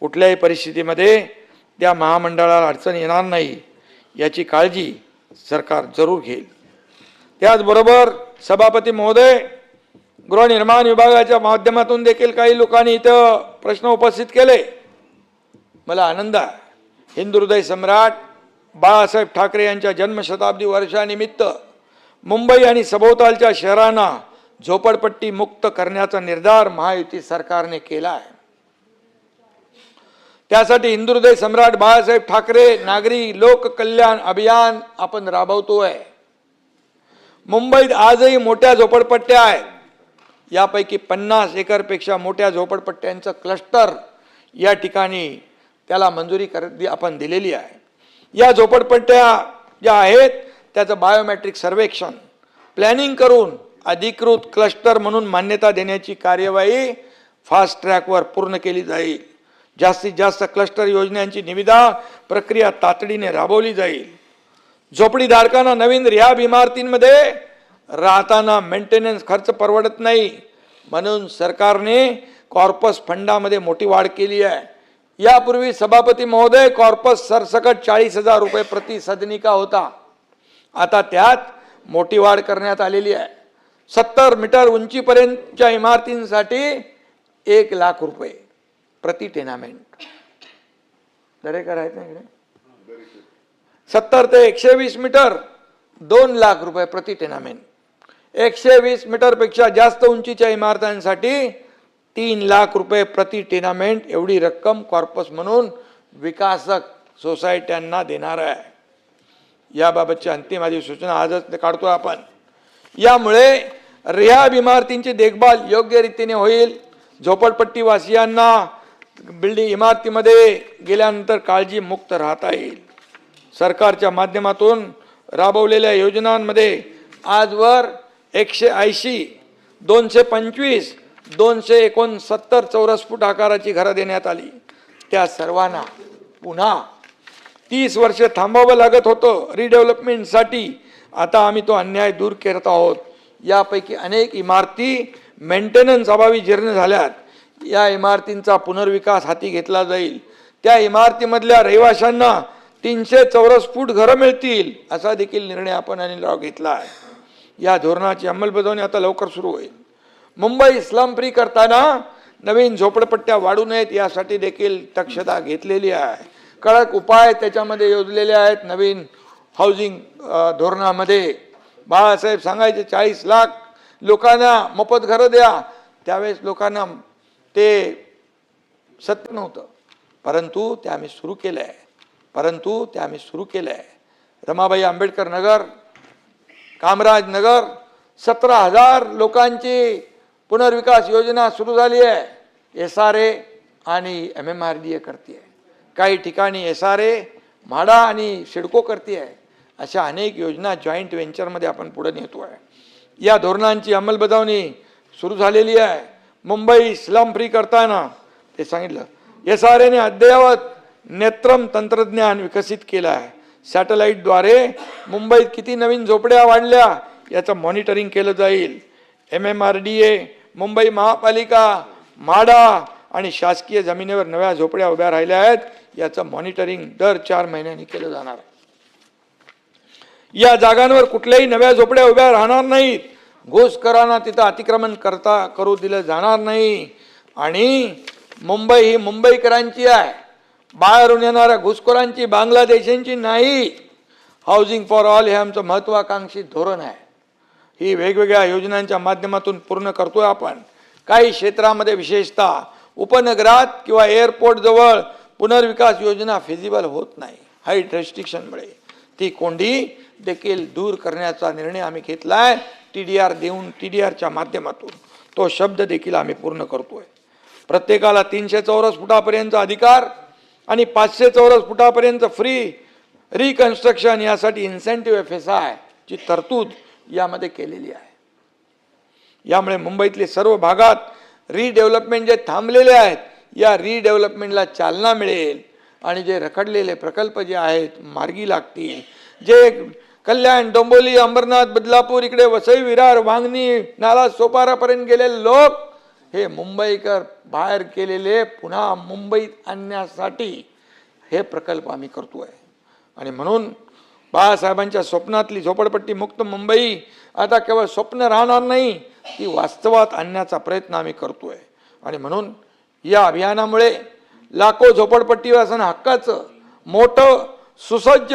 B: कुठल्याही परिस्थितीमध्ये त्या महामंडळाला अडचण येणार नाही याची काळजी सरकार जरूर घेईल. त्याचबरोबर सभापती महोदय, गृहनिर्माण विभागाच्या माध्यमातून देखील काही लोकांनी इथं प्रश्न उपस्थित केले. मला आनंद आहे. हिंदुहृदय सम्राट बाळासाहेब ठाकरे यांच्या जन्मशताब्दी वर्षानिमित्त मुंबई आणि सभोवतालच्या शहरांना झोपडपट्टी मुक्त करण्याचा निर्धार महायुती सरकारने केला आहे. त्यासाठी हिंदुहृदय सम्राट बाळासाहेब ठाकरे नागरी लोक कल्याण अभियान आपण राबवतोय. मुंबईत आजही मोठ्या झोपडपट्ट्या आहेत. यापैकी 50 एकरपेक्षा मोठ्या झोपडपट्ट्यांचं क्लस्टर या ठिकाणी त्याला मंजुरी आपण दिलेली आहे. या झोपडपट्ट्या ज्या आहेत त्याचं बायोमेट्रिक सर्वेक्षण प्लॅनिंग करून अधिकृत क्लस्टर म्हणून मान्यता देण्याची कार्यवाही फास्ट ट्रॅकवर पूर्ण केली जाईल. जास्तीत जास्त क्लस्टर योजनांची निविदा प्रक्रिया तातडीने राबवली जाईल. झोपडीधारकांना नवीन रिहाब इमारतींमध्ये राहताना मेंटेनन्स खर्च परवडत नाही, म्हणून सरकारने कॉर्पस फंडामध्ये मोठी वाढ केली आहे. यापूर्वी सभापती महोदय कॉर्पस सरसकट 40,000 रुपये प्रति सदनिका होता. आता त्यात मोठी वाढ करण्यात आलेली आहे. 70 मीटर उंचीपर्यंतच्या इमारतींसाठी 1 लाख रुपये प्रति टेनामेंट. दरेकर आहेत ना इकडे? 70 ते 120 मीटर 2 लाख रुपये प्रति टेनामेंट. 120 मीटर पेक्षा जास्त उंचीच्या इमारतांसाठी 3 लाख रुपये प्रति टेनामेंट एवढी रक्कम कॉर्पस म्हणून विकासक सोसायट्यांना देणार आहे. याबाबतची अंतिम अधिसूचना आजच काढतोय आपण. यामुळे रिहाब इमारतींची देखभाल योग्य रीतीने होईल. झोपडपट्टी वासियांना बिल्डिंग इमारतीमध्ये गेल्यानंतर काळजी मुक्त राहता येईल. सरकारच्या माध्यमातून राबवलेल्या योजनांमध्ये आजवर 180, 225, 269 चौरस फूट आकाराची घरं देण्यात आली. त्या सर्वांना पुन्हा 30 वर्षे थांबावं लागत होतं रिडेव्हलपमेंटसाठी. आता आम्ही तो अन्याय दूर करत आहोत. यापैकी अनेक इमारती मेंटेनन्स अभावी जीर्ण झाल्यात. या इमारतींचा पुनर्विकास हाती घेतला जाईल. त्या इमारतीमधल्या रहिवाशांना 300 चौरस फूट घरं मिळतील असा देखील निर्णय आपण अनिलराव घेतला आहे. या धोरणाची अंमलबजावणी आता लवकर सुरू होईल. मुंबई स्लम फ्री करताना नवीन झोपडपट्ट्या वाढू नयेत यासाठी देखील दक्षता घेतलेली आहे. कडक उपाय त्याच्यामध्ये योजलेले आहेत. नवीन हाऊसिंग धोरणामध्ये बाळासाहेब सांगायचे 40 लाख लोकांना मोफत घरं द्या. त्यावेळेस लोकांना ते सत्य नव्हतं, परंतु ते आम्ही सुरू केलं आहे. रमाबाई आंबेडकर नगर, कामराज नगर 17,000 लोकांची पुनर्विकास योजना सुरू झाली आहे. SRA आणि MMRDA करते आहे. काही ठिकाणी SRA, म्हाडा आणि सिडको करते आहे. अशा अनेक योजना जॉईंट व्हेंचरमध्ये आपण पुढे नेतो आहे. या धोरणांची अंमलबजावणी सुरू झालेली आहे. मुंबई स्लम फ्री करताना ते सांगितलं SRAने अद्ययावत नेत्रम तंत्रज्ञान विकसित केलं आहे. सॅटेलाईटद्वारे मुंबईत किती नवीन झोपड्या वाढल्या याचं मॉनिटरिंग केलं जाईल. MMRDA, मुंबई महापालिका, म्हाडा आणि शासकीय जमिनीवर नव्या झोपड्या उभ्या राहिल्या आहेत याचं मॉनिटरिंग दर 4 महिन्यांनी केलं जाणार. या जागांवर कुठल्याही नव्या झोपड्या उभ्या राहणार नाहीत. घुसखोरांना तिथं अतिक्रमण करू दिलं जाणार नाही. आणि मुंबई ही मुंबईकरांची आहे, बाहेरून येणाऱ्या घुसखोरांची, बांगलादेशींची नाही. हाऊसिंग फॉर ऑल हे आमचं महत्वाकांक्षी धोरण आहे. ही वेगवेगळ्या योजनांच्या माध्यमातून पूर्ण करतोय आपण. काही क्षेत्रामध्ये विशेषतः उपनगरात किंवा एअरपोर्ट जवळ पुनर्विकास योजना फिजिबल होत नाही हाईट रेस्ट्रिक्शनमुळे. ती कोंडी देखील दूर करण्याचा निर्णय आम्ही घेतला आहे. TDR देऊन TDRच्या माध्यमातून तो शब्द देखील आम्ही पूर्ण करतोय. प्रत्येकाला 300 चौरस फुटापर्यंत अधिकार आणि 500 चौरस फुटापर्यंत फ्री रिकन्स्ट्रक्शन यासाठी इन्सेंटिव्ह FSI ची तरतूद यामध्ये केलेली आहे. यामुळे मुंबईतले सर्व भागात रिडेव्हलपमेंट जे थांबलेले आहेत या रिडेव्हलपमेंटला चालना मिळेल आणि जे रखडलेले प्रकल्प जे आहेत मार्गी लागतील. जे कल्याण, डोंबिवली, अंबरनाथ, बदलापूर, इकडे वसई, विरार, वांगणी, नाला, सोपारापर्यंत गेलेले लोक हे मुंबईकर बाहेर केलेले पुन्हा मुंबईत आणण्यासाठी हे प्रकल्प आम्ही करतोय. आणि म्हणून बाळासाहेबांच्या स्वप्नातली झोपडपट्टी मुक्त मुंबई आता केवळ स्वप्न राहणार नाही, ती वास्तवात आणण्याचा प्रयत्न आम्ही करतोय. आणि म्हणून या अभियानामुळे लाखो झोपडपट्टीवासियांना हक्काचं मोठं सुसज्ज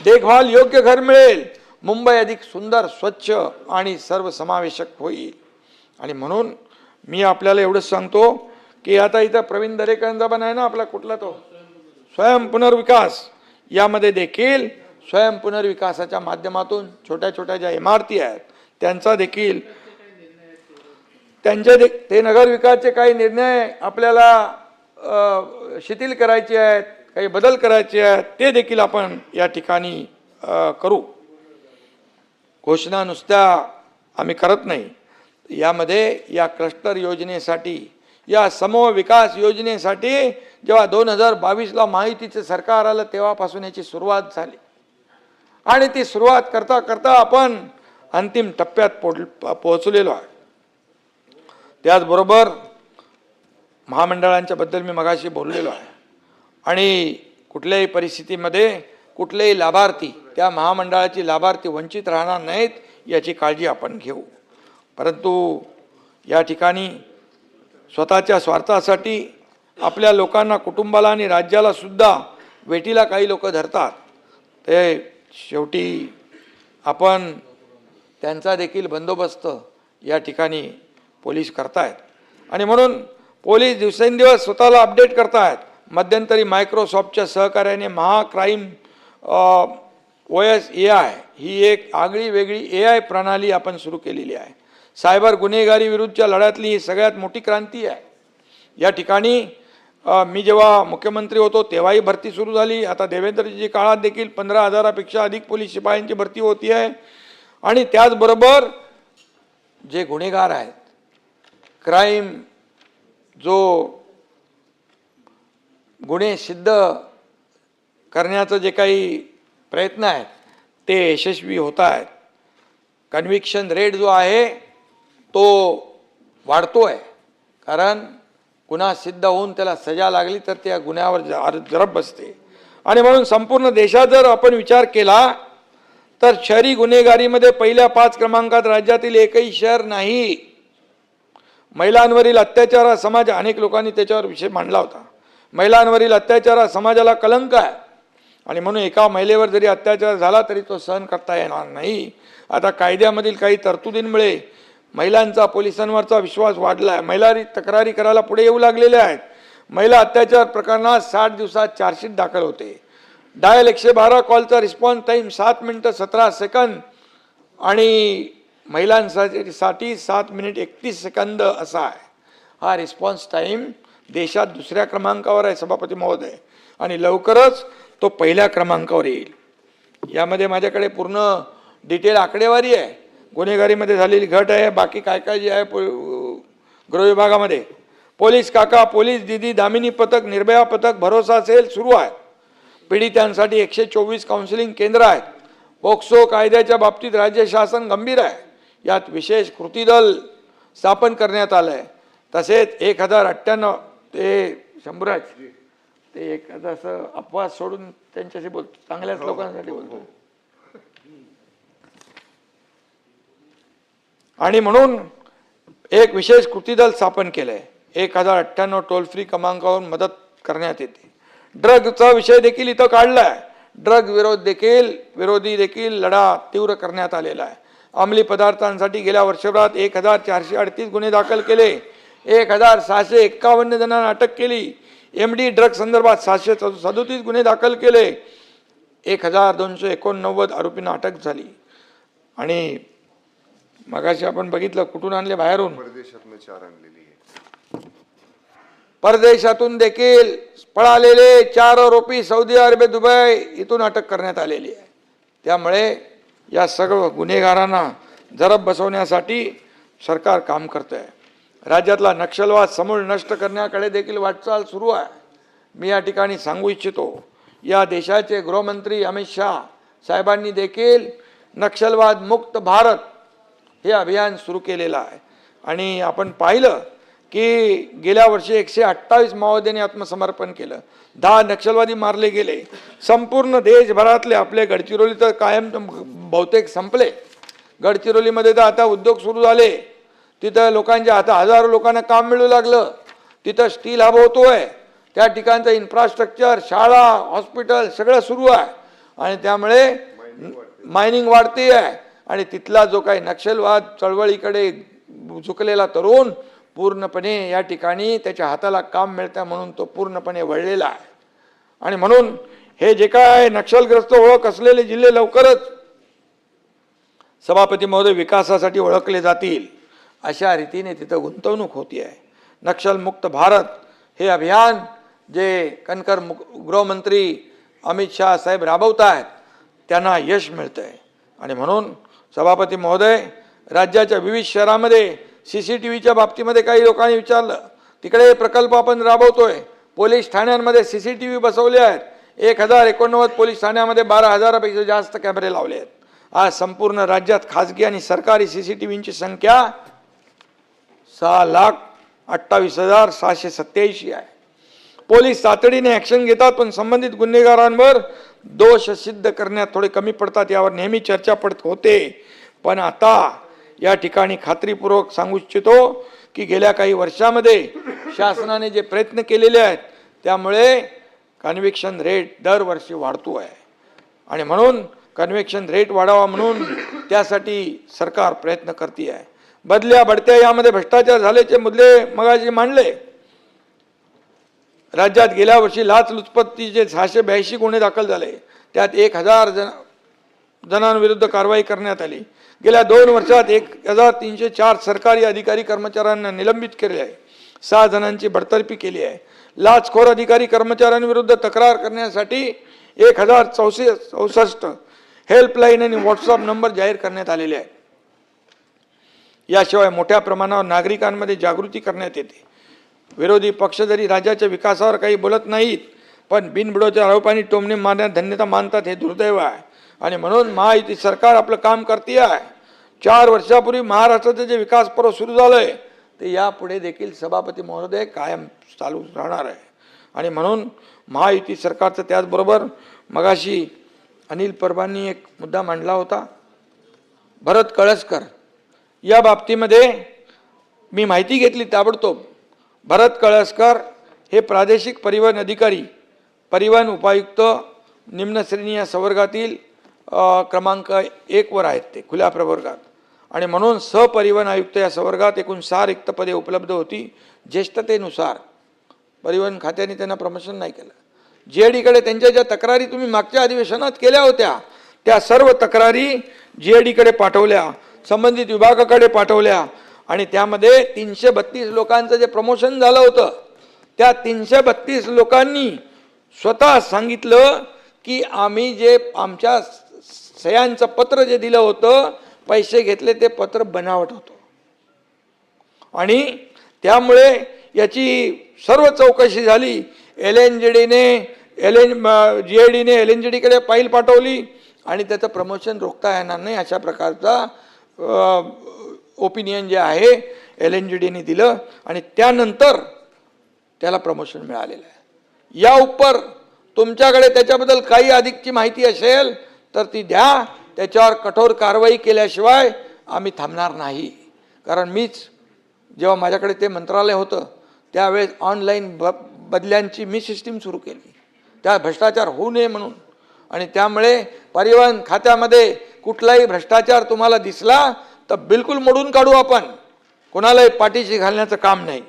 B: देखभाल योग्य घर मिळेल. मुंबई अधिक सुंदर, स्वच्छ आणि सर्वसमावेशक होईल. आणि म्हणून मी आपल्याला एवढंच सांगतो की आता इथं प्रवीण दरेकरांचा पण आहे ना आपला कुठला तो स्वयं पुनर्विकास, यामध्ये देखील स्वयं पुनर्विकासाच्या माध्यमातून छोट्या छोट्या ज्या इमारती आहेत त्यांचा देखील ते नगरविकासचे काही निर्णय आपल्याला शिथिल करायचे आहेत, काही बदल करायचे आहेत, ते देखील आपण या ठिकाणी करू. घोषणा नुसत्या आम्ही करत नाही. यामध्ये या क्लस्टर योजनेसाठी, या समूह विकास योजनेसाठी जेव्हा 2022ला महायुतीचं सरकार आलं तेव्हापासून याची सुरुवात झाली आणि ती सुरुवात करता करता आपण अंतिम टप्प्यात पोहोचलेलो आहे. त्याचबरोबर महामंडळांच्या बद्दल मी मगाशी बोललेलो आहे आणि कुठल्याही परिस्थितीमध्ये कुठलेही लाभार्थी त्या महामंडळाची लाभार्थी वंचित राहणार नाहीत याची काळजी आपण घेऊ. परंतु या ठिकाणी स्वतःच्या स्वार्थासाठी आपल्या लोकांना, कुटुंबाला आणि राज्याला सुद्धा वेटीला काही लोक धरतात. ते शेवटी आपण त्यांचा देखील बंदोबस्त या ठिकाणी पोलीस करतायत आणि म्हणून पोलीस दिवसेंदिवस स्वतःला अपडेट करतायत. मध्यंतरी मायक्रोसॉफ्टच्या सहकार्याने महाक्राईम OS AI ही एक आगळी वेगळी AI प्रणाली आपण सुरू केलेली आहे. सायबर गुन्हेगारी विरुद्धच्या लढ्यातली ही सगळ्यात मोठी क्रांती आहे. या ठिकाणी मी जेव्हा मुख्यमंत्री होतो तेव्हाही भरती सुरू झाली. आता देवेंद्रजी काळात देखील 15,000पेक्षा अधिक पोलीस शिपायांची भरती होती आहे. आणि त्याचबरोबर जे गुन्हेगार आहेत, क्राईम जो गुन्हे सिद्ध करण्याचं जे काही प्रयत्न आहेत ते यशस्वी होत आहेत. कन्व्हिक्शन रेट जो आहे तो वाढतो आहे, कारण गुन्हा सिद्ध होऊन त्याला सजा लागली तर त्या गुन्ह्यावर जरब बसते. आणि म्हणून संपूर्ण देशात जर आपण विचार केला तर शहरी गुन्हेगारीमध्ये पहिल्या 5 क्रमांकात राज्यातील एकही शहर नाही. महिलांवरील अत्याचार हा समाज, अनेक लोकांनी त्याच्यावर विषय मांडला होता. महिलांवरील अत्याचार हा समाजाला कलंक आहे आणि म्हणून एका महिलेवर जरी अत्याचार झाला तरी तो सहन करता येणार नाही. आता कायद्यामधील काही तरतुदींमुळे महिलांचा पोलिसांवरचा विश्वास वाढला आहे. महिला तक्रारी करायला पुढे येऊ लागलेल्या आहेत. महिला अत्याचार प्रकरणात 60 दिवसात चार्जशीट दाखल होते. डायल 112 कॉलचा रिस्पॉन्स टाईम 7 मिनिटं 17 सेकंद आणि महिलांसाठी 7 मिनिट 31 सेकंद असा आहे. हा रिस्पॉन्स टाईम देशात दुसऱ्या क्रमांकावर आहे सभापती महोदय, आणि लवकरच तो पहिल्या क्रमांकावर येईल. यामध्ये माझ्याकडे पूर्ण डिटेल आकडेवारी आहे. गुन्हेगारीमध्ये झालेली घट आहे, बाकी काय काय जे आहे गृह विभागामध्ये. पोलीस काका, पोलीस दिदी, दामिनी पथक, निर्भया पथक, भरोसा सेल सुरू आहे. पीडितांसाठी 124 काउन्सिलिंग केंद्र आहेत. पोक्सो कायद्याच्या बाबतीत राज्य शासन गंभीर आहे. यात विशेष कृती दल स्थापन करण्यात आलं आहे. तसेच 1098 ते शंभराज ते एक असं अपवाद सोडून त्यांच्याशी बोलतो, चांगल्याच लोकांसाठी बोलतो. आणि म्हणून एक विशेष कृती दल स्थापन केलं आहे. 1098 टोल फ्री क्रमांकावर मदत करण्यात येते. ड्रगचा विषय देखील इथं काढला आहे. ड्रग विरोधी देखील लढा तीव्र करण्यात आलेला आहे. अंमली पदार्थांसाठी गेल्या वर्षभरात 1438 गुन्हे दाखल केले. 1651 जणांना अटक केली. MD ड्रग संदर्भात 737 गुन्हे दाखल केले. 1289 आरोपींना अटक झाली. आणि मगाशी आपण बघितलं कुठून आणले, बाहेरून, परदेशातून देखील पळालेले 4 आरोपी सौदी अरेबिया, दुबई इथून अटक करण्यात आलेली आहे. त्यामुळे या सर्व गुन्हेगारांना जरब बसवण्यासाठी सरकार काम करत आहे. राज्यातला नक्षलवाद समूळ नष्ट करण्याकडे देखील वाटचाल सुरू आहे. मी या ठिकाणी सांगू इच्छितो, या देशाचे गृहमंत्री अमित शाह साहेबांनी देखील नक्षलवाद मुक्त भारत हे अभियान सुरू केलेलं आहे. आणि आपण पाहिलं की गेल्या वर्षी 128 माओवाद्यांनी आत्मसमर्पण केलं. 10 नक्षलवादी मारले गेले. संपूर्ण देशभरातले आपले गडचिरोली तर कायम बहुतेक संपले. गडचिरोलीमध्ये तर आता उद्योग सुरू झाले. तिथं लोकांच्या आता हजारो लोकांना काम मिळू लागलं. तिथं स्टील हब होतोय. त्या ठिकाणचं इन्फ्रास्ट्रक्चर, शाळा, हॉस्पिटल सगळं सुरू आहे. आणि त्यामुळे मायनिंग वाढती आहे आणि तिथला जो काही नक्षलवाद चळवळीकडे झुकलेला तरुण पूर्णपणे या ठिकाणी त्याच्या हाताला काम मिळतं म्हणून तो पूर्णपणे वळलेला आहे. आणि म्हणून हे जे काय नक्षलग्रस्त ओळख असलेले जिल्हे लवकरच सभापती महोदय विकासासाठी ओळखले जातील अशा रीतीने तिथं गुंतवणूक होती आहे. नक्षलमुक्त भारत हे अभियान जे कणकर गृहमंत्री अमित शाह साहेब राबवत आहेत त्यांना यश मिळतं आहे. आणि म्हणून सभापती महोदय राज्याच्या विविध शहरामध्ये CCTVच्या बाबतीमध्ये काही लोकांनी विचारलं, तिकडे प्रकल्प आपण राबवतोय, पोलीस ठाण्यांमध्ये CCTV बसवले आहेत, 1089 पोलीस ठाण्यामध्ये 12,000पेक्षा जास्त कॅमेरे लावले आहेत. आज संपूर्ण राज्यात खाजगी आणि सरकारी CCTVची संख्या 6,28,687 आहे. पोलीस तातडीने ॲक्शन घेतात पण संबंधित गुन्हेगारांवर दोष सिद्ध करण्यात थोडे कमी पडतात, यावर नेहमी चर्चा पडत होते. पण आता या ठिकाणी खात्रीपूर्वक सांगू इच्छितो की गेल्या काही वर्षामध्ये शासनाने जे प्रयत्न केलेले आहेत त्यामुळे कन्व्हिक्शन रेट दरवर्षी वाढतो आहे. आणि म्हणून कन्व्हिक्शन रेट वाढावा म्हणून त्यासाठी सरकार प्रयत्न करते आहे. बदल्या बढत्या यामध्ये भ्रष्टाचार झाल्याचे मुद्दे मगाशी मांडले. राज्यात गेल्या वर्षी लाचलुचपतीचे 682 गुन्हे दाखल झाले, त्यात 1000 जणांविरुद्ध कारवाई करण्यात आली. गेल्या 2 वर्षात 1304 सरकारी अधिकारी कर्मचाऱ्यांना निलंबित केले आहे, 6 जणांची बडतर्फी केली आहे. लाचखोर अधिकारी कर्मचाऱ्यांविरुद्ध तक्रार करण्यासाठी 1064 हेल्पलाईन आणि व्हॉट्सअप नंबर जाहीर करण्यात आलेले आहेत. याशिवाय मोठ्या प्रमाणावर नागरिकांमध्ये जागृती करण्यात येते. विरोधी पक्ष जरी राज्याच्या विकासावर काही बोलत नाहीत पण बिनबुडाच्या आरोपांनी टोमणे मारण्यात धन्यता मानतात, हे दुर्दैव आहे. आणि म्हणून महायुती सरकार आपलं काम करते आहे. 4 वर्षापूर्वी महाराष्ट्राचं जे विकास पर्व सुरू झालंय ते यापुढे देखील सभापती महोदय कायम चालू राहणार आहे. आणि म्हणून महायुती सरकारचं त्याचबरोबर मगाशी अनिल परबांनी एक मुद्दा मांडला होता, भरत कळसकर या बाबतीमध्ये मी माहिती घेतली ताबडतोब. भरत कळसकर हे प्रादेशिक परिवहन अधिकारी, परिवहन उपायुक्त निम्न श्रेणी या संवर्गातील क्रमांक 1 वर आहेत ते खुल्या प्रवर्गात. आणि म्हणून सहपरिवहन आयुक्त या संवर्गात एकूण 6 रिक्त पदे उपलब्ध होती. ज्येष्ठतेनुसार परिवहन खात्याने त्यांना प्रमोशन नाही केलं. GADकडे त्यांच्या ज्या तक्रारी तुम्ही मागच्या अधिवेशनात केल्या होत्या त्या सर्व तक्रारी GADकडे पाठवल्या, संबंधित विभागाकडे पाठवल्या. आणि त्यामध्ये 332 लोकांचं जे प्रमोशन झालं होतं त्या 332 लोकांनी स्वतः सांगितलं की आम्ही जे आमच्या सह्यांचं पत्र जे दिलं होतं, पैसे घेतले ते पत्र बनावट होतं. आणि त्यामुळे याची सर्व चौकशी झाली. GADने LNJDकडे फाईल पाठवली आणि त्याचं प्रमोशन रोखता येणार नाही अशा प्रकारचा ओपिनियन जे आहे LNJDने दिलं आणि त्यानंतर त्याला प्रमोशन मिळालेलं आहे. या उपर तुमच्याकडे त्याच्याबद्दल काही अधिकची माहिती असेल तर ती द्या, त्याच्यावर कठोर कारवाई केल्याशिवाय आम्ही थांबणार नाही. कारण मीच जेव्हा माझ्याकडे ते मंत्रालय होतं त्यावेळेस ऑनलाईन बदल्यांची मी सिस्टीम सुरू केली, त्या भ्रष्टाचार होऊ नये म्हणून. आणि त्यामुळे परिवहन खात्यामध्ये कुठलाही भ्रष्टाचार तुम्हाला दिसला तर बिलकुल मोडून काढू आपण, कोणालाही पाठीशी घालण्याचं काम नाही.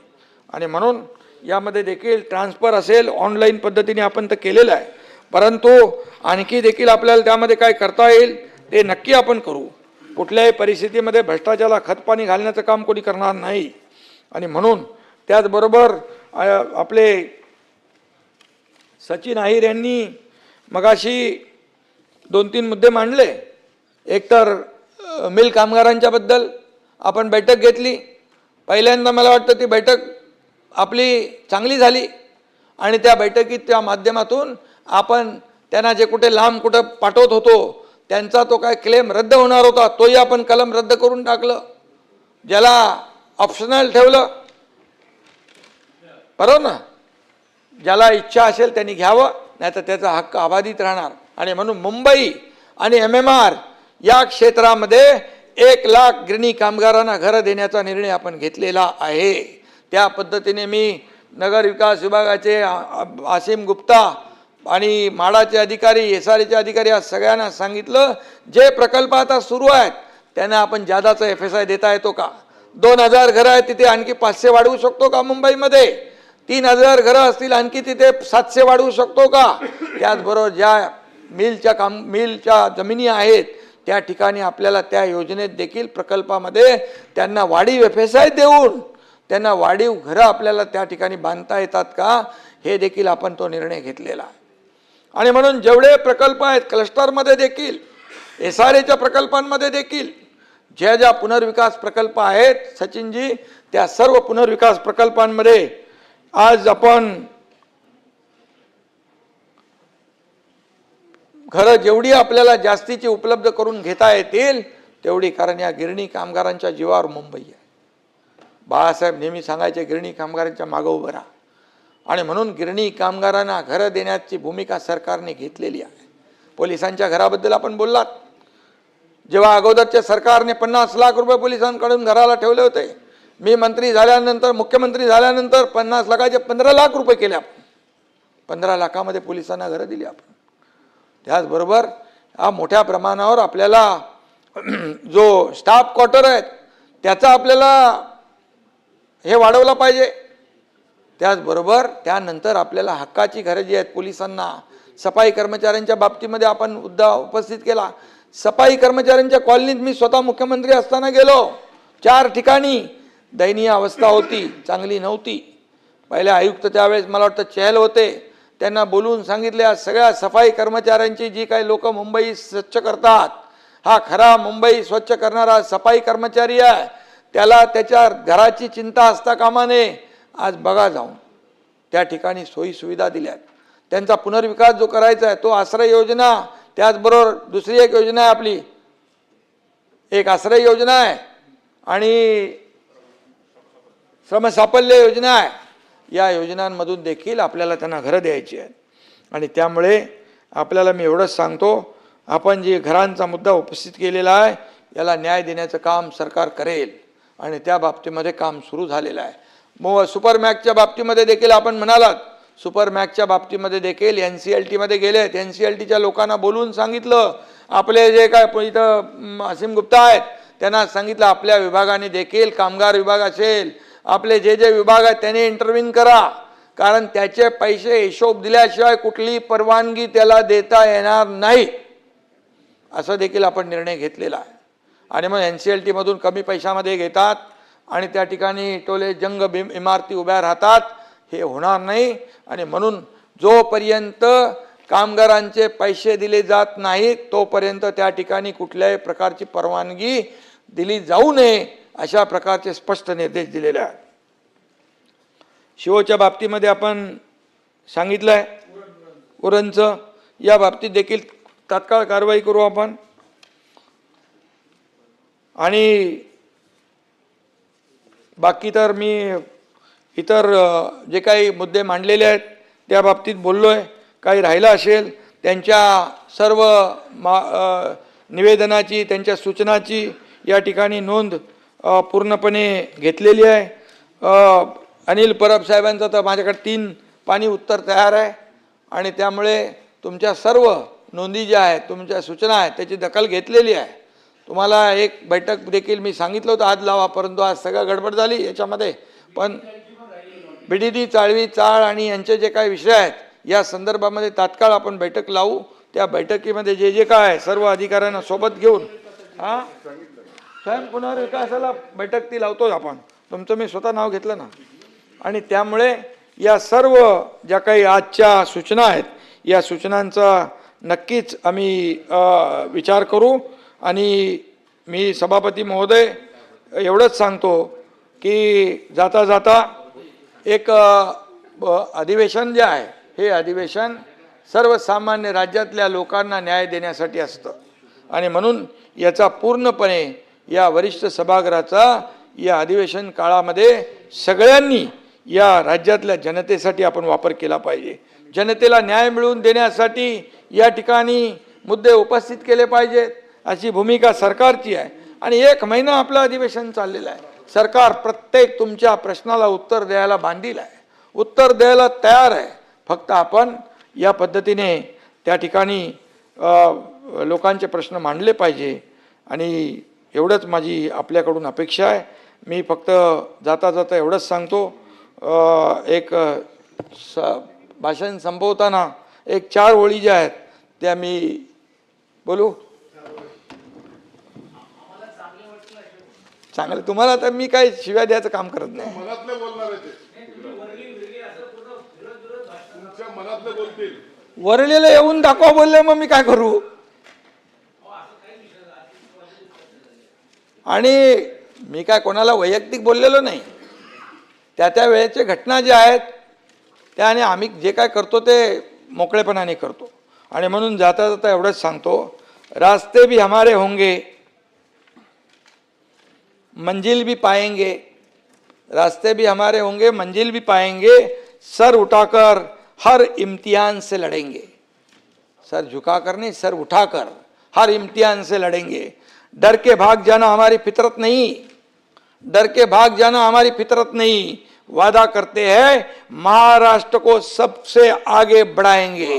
B: आणि म्हणून यामध्ये देखील ट्रान्सफर असेल ऑनलाईन पद्धतीने आपण तर केलेलं आहे, परंतु आणखी देखील आपल्याला त्यामध्ये काय करता येईल ते नक्की आपण करू. कुठल्याही परिस्थितीमध्ये भ्रष्टाचाराला खतपाणी घालण्याचं काम कोणी करणार नाही. आणि म्हणून त्याचबरोबर आपले सचिन अहिर यांनी मगाशी 2-3 मुद्दे मांडले. एकतर मिल कामगारांच्याबद्दल आपण बैठक घेतली. पहिल्यांदा मला वाटतं ती बैठक आपली चांगली झाली आणि त्या बैठकीच्या माध्यमातून आपण त्यांना जे कुठे लांब कुठं पाठवत होतो त्यांचा तो काय क्लेम रद्द होणार होता तोही आपण कलम रद्द करून टाकलं, ज्याला ऑप्शनल ठेवलं. बरोबर ना, ज्याला इच्छा असेल त्यांनी घ्यावं, नाही तर त्याचा हक्क अबाधित राहणार. आणि म्हणून मुंबई आणि MMR या क्षेत्रामध्ये 1 लाख गिरणी कामगारांना घरं देण्याचा निर्णय आपण घेतलेला आहे. त्या पद्धतीने मी नगर विकास विभागाचे आसिम गुप्ता आणि म्हाडाचे अधिकारी, SRAचे अधिकारी या सगळ्यांना सांगितलं, जे प्रकल्प आता सुरू आहेत त्यांना आपण जादाचा FSI देता येतो का? 2000 घरं आहेत तिथे आणखी 500 वाढवू शकतो का? मुंबईमध्ये 3000 घरं असतील आणखी तिथे 700 वाढवू शकतो का? त्याचबरोबर ज्या मिलच्या जमिनी आहेत त्या ठिकाणी आपल्याला त्या योजनेत देखील प्रकल्पामध्ये त्यांना वाढीव FSI देऊन त्यांना वाढीव घरं आपल्याला त्या ठिकाणी बांधता येतात का, हे देखील आपण तो निर्णय घेतलेला आहे. आणि म्हणून जेवढे प्रकल्प आहेत क्लस्टरमध्ये देखील, SRAच्या प्रकल्पांमध्ये देखील ज्या पुनर्विकास प्रकल्प आहेत सचिनजी, त्या सर्व पुनर्विकास प्रकल्पांमध्ये आज आपण घरं जेवढी आपल्याला जास्तीची उपलब्ध करून घेता येतील तेवढी, कारण या गिरणी कामगारांच्या जीवावर मुंबई आहे. बाळासाहेब नेहमी सांगायचे गिरणी कामगारांच्या मागं उभं राहा. आणि म्हणून गिरणी कामगारांना घरं देण्याची भूमिका सरकारने घेतलेली आहे. पोलिसांच्या घराबद्दल आपण बोललात. जेव्हा अगोदरच्या सरकारने 50 लाख रुपये पोलिसांकडून घराला ठेवले होते, मी मंत्री झाल्यानंतर, मुख्यमंत्री झाल्यानंतर 50 लाखाचे 15 लाख रुपये केले आपण. 15 लाखामध्ये पोलिसांना घरं दिली आपण. त्याचबरोबर हा मोठ्या प्रमाणावर आपल्याला जो स्टाफ क्वार्टर आहेत त्याचा आपल्याला हे वाढवलं पाहिजे. त्याचबरोबर त्यानंतर आपल्याला हक्काची घरं जी आहेत पोलिसांना, सफाई कर्मचाऱ्यांच्या बाबतीमध्ये आपण मुद्दा उपस्थित केला. सफाई कर्मचाऱ्यांच्या कॉलनीत मी स्वतः मुख्यमंत्री असताना गेलो. 4 ठिकाणी दयनीय अवस्था होती, चांगली नव्हती. पहिले आयुक्त त्यावेळेस मला वाटतं चहल होते, त्यांना बोलून सांगितले आज सगळ्या सफाई कर्मचाऱ्यांची जी काही लोक मुंबई स्वच्छ करतात, हा खरा मुंबई स्वच्छ करणारा सफाई कर्मचारी आहे, त्याला त्याच्या घराची चिंता असता कामा नये. आज बघा जाऊन त्या ठिकाणी सोयी सुविधा दिल्यात. त्यांचा पुनर्विकास जो करायचा आहे तो आश्रय योजना, त्याचबरोबर दुसरी एक योजना आहे आपली, एक आश्रय योजना आहे आणि श्रमसाफल्य योजना आहे. या योजनांमधून देखील आपल्याला त्यांना घरं द्यायची आहेत. आणि त्यामुळे आपल्याला मी एवढंच सांगतो, आपण जे घरांचा मुद्दा उपस्थित केलेला आहे याला न्याय देण्याचं काम सरकार करेल आणि त्या बाबतीमध्ये काम सुरू झालेलं आहे. सुपर मॅक्सच्या बाबतीमध्ये देखील आपण म्हणालात, सुपर मॅक्सच्या बाबतीमध्ये देखील NCLT मध्ये गेलेत. NCLTच्या लोकांना बोलून सांगितलं, आपले जे काय इथं असीम गुप्ता आहेत त्यांना सांगितलं आपल्या विभागाने देखील, कामगार विभाग असेल, आपले जे विभाग आहेत त्याने इंटरव्ह्यू करा, कारण त्याचे पैसे हिशोब दिल्याशिवाय कुठली परवानगी त्याला देता येणार नाही, असं देखील आपण निर्णय घेतलेला आहे. आणि मग NCLT मधून कमी पैशामध्ये घेतात आणि त्या ठिकाणी टोले जंग इमारती उभ्या राहतात, हे होणार नाही. आणि म्हणून जोपर्यंत कामगारांचे पैसे दिले जात नाहीत तोपर्यंत त्या ठिकाणी कुठल्याही प्रकारची परवानगी दिली जाऊ नये, अशा प्रकारचे स्पष्ट निर्देश दिलेले आहेत. शिवोच्या बाबतीमध्ये आपण सांगितलं आहे, उरणचं, या बाबतीत देखील तात्काळ कारवाई करू आपण. आणि बाकी तर मी इतर जे काही मुद्दे मांडलेले आहेत त्या बाबतीत बोललो आहे. काही राहिलं असेल त्यांच्या सर्व निवेदनाची, त्यांच्या सूचनाची या ठिकाणी नोंद पूर्णपणे घेतलेली आहे. अनिल परब साहेबांचं तर माझ्याकडे 3 पानी उत्तर तयार आहे आणि त्यामुळे तुमच्या सर्व नोंदी ज्या आहेत, तुमच्या सूचना आहेत त्याची दखल घेतलेली आहे. तुम्हाला एक बैठक देखील मी सांगितलं होतं आज लावा, परंतु आज सगळं गडबड झाली याच्यामध्ये. पण BDD, चाळवी, चाळ आणि यांचे जे काही विषय आहेत या संदर्भामध्ये तात्काळ आपण बैठक लावू. त्या बैठकीमध्ये जे काय सर्व अधिकाऱ्यांना सोबत घेऊन स्वयं पुनर्विकासाला बैठक ती लावतो आपण. तुमचं मी स्वतः नाव घेतलं ना. आणि त्यामुळे या सर्व ज्या काही आजच्या सूचना आहेत या सूचनांचा नक्कीच आम्ही विचार करू. आणि मी सभापती महोदय एवढंच सांगतो की जाता जाता एक अधिवेशन जे आहे हे अधिवेशन सर्वसामान्य राज्यातल्या लोकांना न्याय देण्यासाठी असतं. आणि म्हणून याचा पूर्णपणे या वरिष्ठ सभागृहाचा या अधिवेशन काळामध्ये सगळ्यांनी या राज्यातल्या जनतेसाठी आपण वापर केला पाहिजे. जनतेला न्याय मिळवून देण्यासाठी या ठिकाणी मुद्दे उपस्थित केले पाहिजेत, अशी भूमिका सरकारची आहे. आणि 1 महिना आपलं अधिवेशन चाललेलं आहे. सरकार प्रत्येक तुमच्या प्रश्नाला उत्तर द्यायला बांधील आहे, उत्तर द्यायला तयार आहे. फक्त आपण या पद्धतीने त्या ठिकाणी लोकांचे प्रश्न मांडले पाहिजे आणि एवढंच माझी आपल्याकडून अपेक्षा आहे. मी फक्त जाता जाता एवढंच सांगतो, एक भाषण संपवताना एक 4 ओळी ज्या आहेत त्या मी बोलू. चांगलं तुम्हाला तर मी काय शिव्या द्यायचं काम करत नाही.
A: मनातलं बोलणार आहे ते, तुमच्या मनातलं बोलतील.
B: वरळीला येऊन दाखवा बोलले, मग मी काय करू. आणि मी काय कोणाला वैयक्तिक बोललेलो नाही. त्या वेळेचे घटना ज्या आहेत त्या आणि आम्ही जे काय करतो ते मोकळेपणाने करतो. आणि म्हणून जाता जाता एवढंच सांगतो, रास्ते भी हमारे होंगे, मंजिल भी पाएंगे. रास्ते भी हमारे होंगे, मंजिल भी पाएंगे. सर उठाकर हर इम्तिहान से लड़ेंगे. सर झुकाकर नहीं, सर उठाकर हर इम्तिहान से लड़ेंगे. डर के भाग जाना हमारी फितरत नहीं, डर के भाग जाना हमारी फितरत नहीं. वादा करते हैं महाराष्ट्र को सबसे आगे बढ़ाएंगे.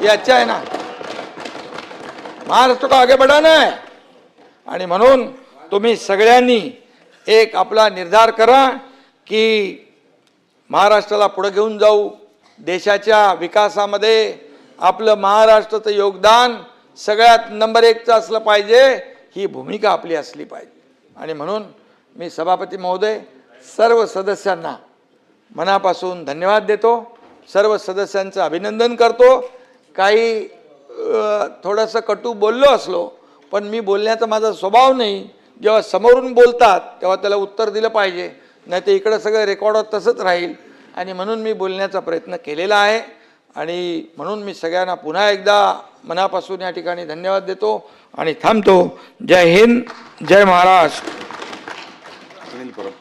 B: ये अच्छा है ना, महाराष्ट्र को आगे बढ़ाना है. आणि म्हणून तुम्ही सगळ्यांनी एक आपला निर्धार करा की महाराष्ट्राला पुढे घेऊन जाऊ. देशाच्या विकासामध्ये आपलं महाराष्ट्राचं योगदान सगळ्यात नंबर 1चं असलं पाहिजे. ही भूमिका आपली असली पाहिजे. आणि म्हणून मी सभापती महोदय सर्व सदस्यांना मनापासून धन्यवाद देतो. सर्व सदस्यांचं अभिनंदन करतो. काही थोडंसं कटू बोललो असलो पण मी बोलण्याचा माझा स्वभाव नाही. जेव्हा समोरून बोलतात तेव्हा त्याला उत्तर दिलं पाहिजे, नाही तर इकडं सगळं रेकॉर्ड तसंच राहील. आणि म्हणून मी बोलण्याचा प्रयत्न केलेला आहे. आणि म्हणून मी सगळ्यांना पुन्हा एकदा मनापासून या ठिकाणी धन्यवाद देतो आणि थांबतो. जय हिंद, जय महाराष्ट्र.
A: अनिल परब.